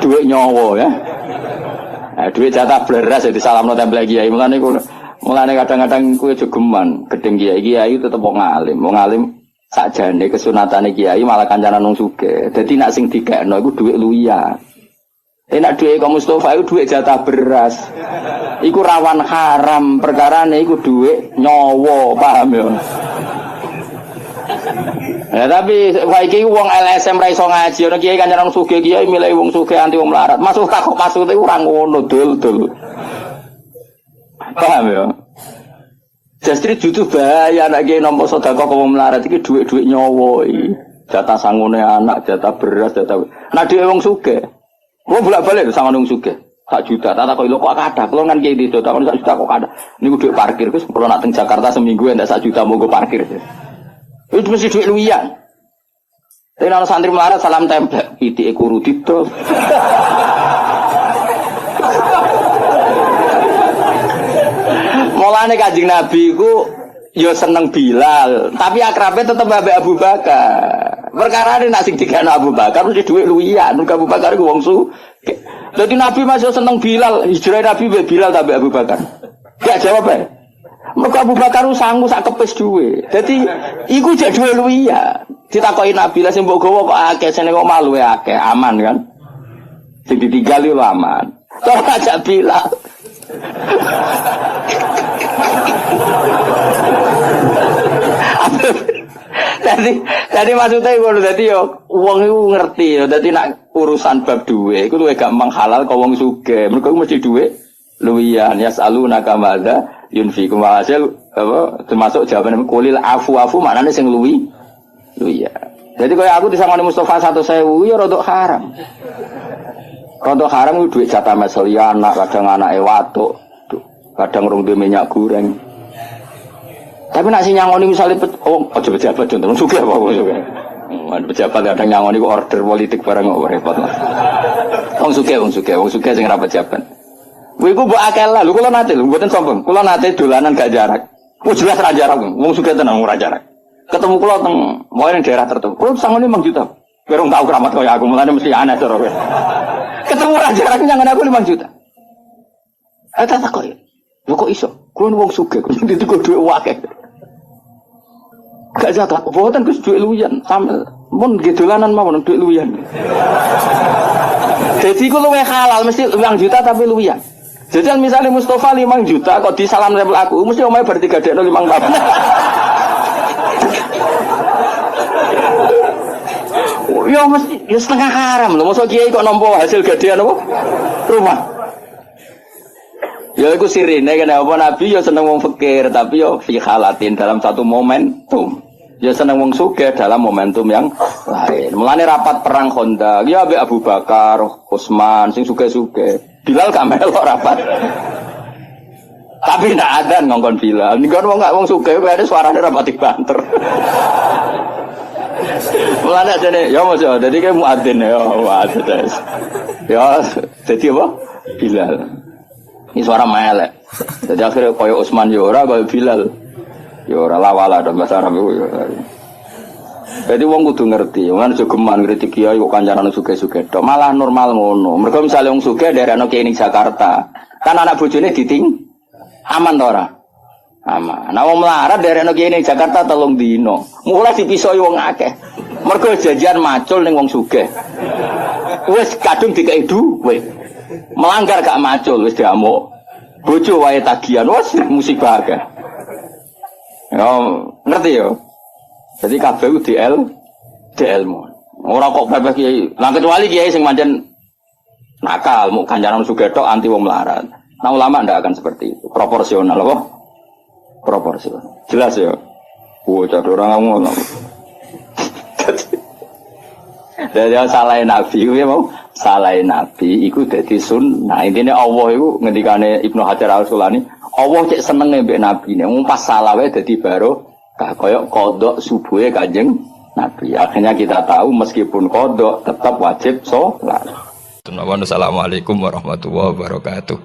Dhuwit nyawa ya. Dhuwit jatah beras ya disalamno templek kiai. Mulane kadang-kadang kuwi jogeman, gedeng kiai tetep wong alim. Wong alim sakjane kesunatane kiai malah kancanan wong sugih. Dadi nek sing dikekno iku dhuwit luwian. Nek dhuwit kok Mustofa iku dhuwit jatah beras. Iku rawan haram, perkarane iku dhuwit nyawa, paham ya? Ya tapi saiki wong LSM ra iso ngaji, ana kiai kancanan wong sugih, kiai milih wong sugih anti wong melarat. Masuk takok maksude ora ngono, dul. Paham ya? Justru jutu bahaya anak kiai nampa sedekah kok wong melarat iki dhuwit-dhuwit nyawa iki. Jatah sangune anak, jatah beras, jatah. Nah dhewe wong sugih. Wong bolak-balik sama wong sugih. 1 juta, tak kok lho kok kathah. Kulo kan kiai itu, tak 1 juta kok kathah. Niku dhuwit parkir wis kulo nak teng Jakarta seminggu entek 1 juta monggo parkir. Itu mesti dhuwit luwian. Tapi ana santri melarat salam templek, pitike kuru didol. Mulane Kanjeng Nabi ku ya seneng Bilal, tapi akrabe tetep ambek Abu Bakar. Perkara ini nak sing dikene Abu Bakar mesti dhuwit luwian, Abu Bakar ku wong sugih. Dadi Nabi masih seneng Bilal, hijrah Nabi mbek Bilal ta mbek Abu Bakar. Gak jawab ae. Mergo Abu Bakar sanggup sak kepis dhuwit. Dadi iku jek dhuwit luwian. Ditakoki Nabi lah sing mbok gawa kok akeh, sene kok malu akeh, aman kan? Sing ditinggal yo aman. Tok ajak Bilal. Jadi maksudnya ngono dadi yo wong iku ngerti yo dadi nak urusan bab duwe iku luwih gampang halal kok wong sugih. Mergo mesti duwe luwian yasaluna kamadza yunfiqu hasil apa termasuk jawaban kulil afu maknane sing luwi ya. Jadi kaya aku disangoni Mustofa 100.000 ya rada haram. Rada haram ku duit jatah meseli anak, kadang anake watuk, kadang rong duwe minyak goreng. Tapi nak sing nyangoni misale aja pejabat contoh sugih apa sugih. Pejabat kadang nyangoni ku order politik barang kok repot. Wong sugih sing ra pejabat. Kuwi ku mbok akeh lah, lho kula nate lho mboten sombong. Kula nate dolanan gak jarak. Ku jelas ra jarak, wong sugih tenan ora jarak. Ketemu kula teng moe ning daerah tertentu. Kula sangone 5 juta. Berong tau keramat kaya aku, mulane mesti aneh cara kowe. Ketemu ra jarak nyangon aku 5 juta. Tak kok. Lho kok iso? Kuwi wong sugih, kuwi dituku dhuwit akeh. Gak zakat, boten Gus dhuwit luwian, sampe mun nggih dolanan mawon dhuwit luwian. Jadi ku luwih halal mesti 5 juta tapi luwian. Jadi misalnya Mustofa 5 juta kok disalam level aku, mesti omahe bar 3 dekno 5 tahun. Ya mesti ya setengah haram lho, mosok kiai kok nampa hasil gadean apa? Rumah. Ya iku sirine kena apa Nabi ya seneng wong fakir tapi ya fi halatin dalam satu momentum. Ya seneng wong sugih dalam momentum yang lain. Mulane rapat perang Khandaq ya ambek Abu Bakar, Utsman sing sugih-sugih. Bilal gak melok rapat. Tapi ndak ada ngongkon Bilal. Ning wong gak wong sugih kene suarane rapat banter. Mulane jane ya mos ya dadi ke muadzin ya muadzin. Ya dadi apa? Bilal. Ini suara melek. Jadi akhirnya kaya Utsman ya ora kaya Bilal. Ya ora lawala dalam bahasa Arab itu. Jadi wong kudu ngerti, wong jogeman kritik kiai kok kancanan sugih-sugih tok. Malah normal ngono. Mergo misale wong sugih daerahno kiai ning Jakarta, kan anak bojone diting aman to ora? Aman. Nah wong melarat daerahno kiai ning Jakarta 3 dino. Mulai dipisoi wong akeh. Mergo janjian macul ning wong sugih. Wis kadung dikei duwe. Melanggar gak macul wis diamuk. Bojo wae tagihan wis musibah akeh. Ya ngerti ya. Jadi kabeh DL mu. Ora kok bebas kiai. Lah kecuali kiai sing pancen nakal, mau kancanan sugih tok anti wong melarat. Nah ulama ndak akan seperti itu. Proporsional apa? Proporsional. Jelas ya. Bocah orang ngono. Dari salahin Nabi itu ya mau salahin Nabi itu jadi sunnah. Intinya Allah itu ngendikane Ibnu Hajar Al-Asqalani, Allah cek seneng mbek Nabi ne. Wong pas salah wae dadi baro kaya qodok subuhe Kanjeng Nabi. Akhirnya kita tahu meskipun qodok tetap wajib salat. Assalamualaikum warahmatullahi wabarakatuh.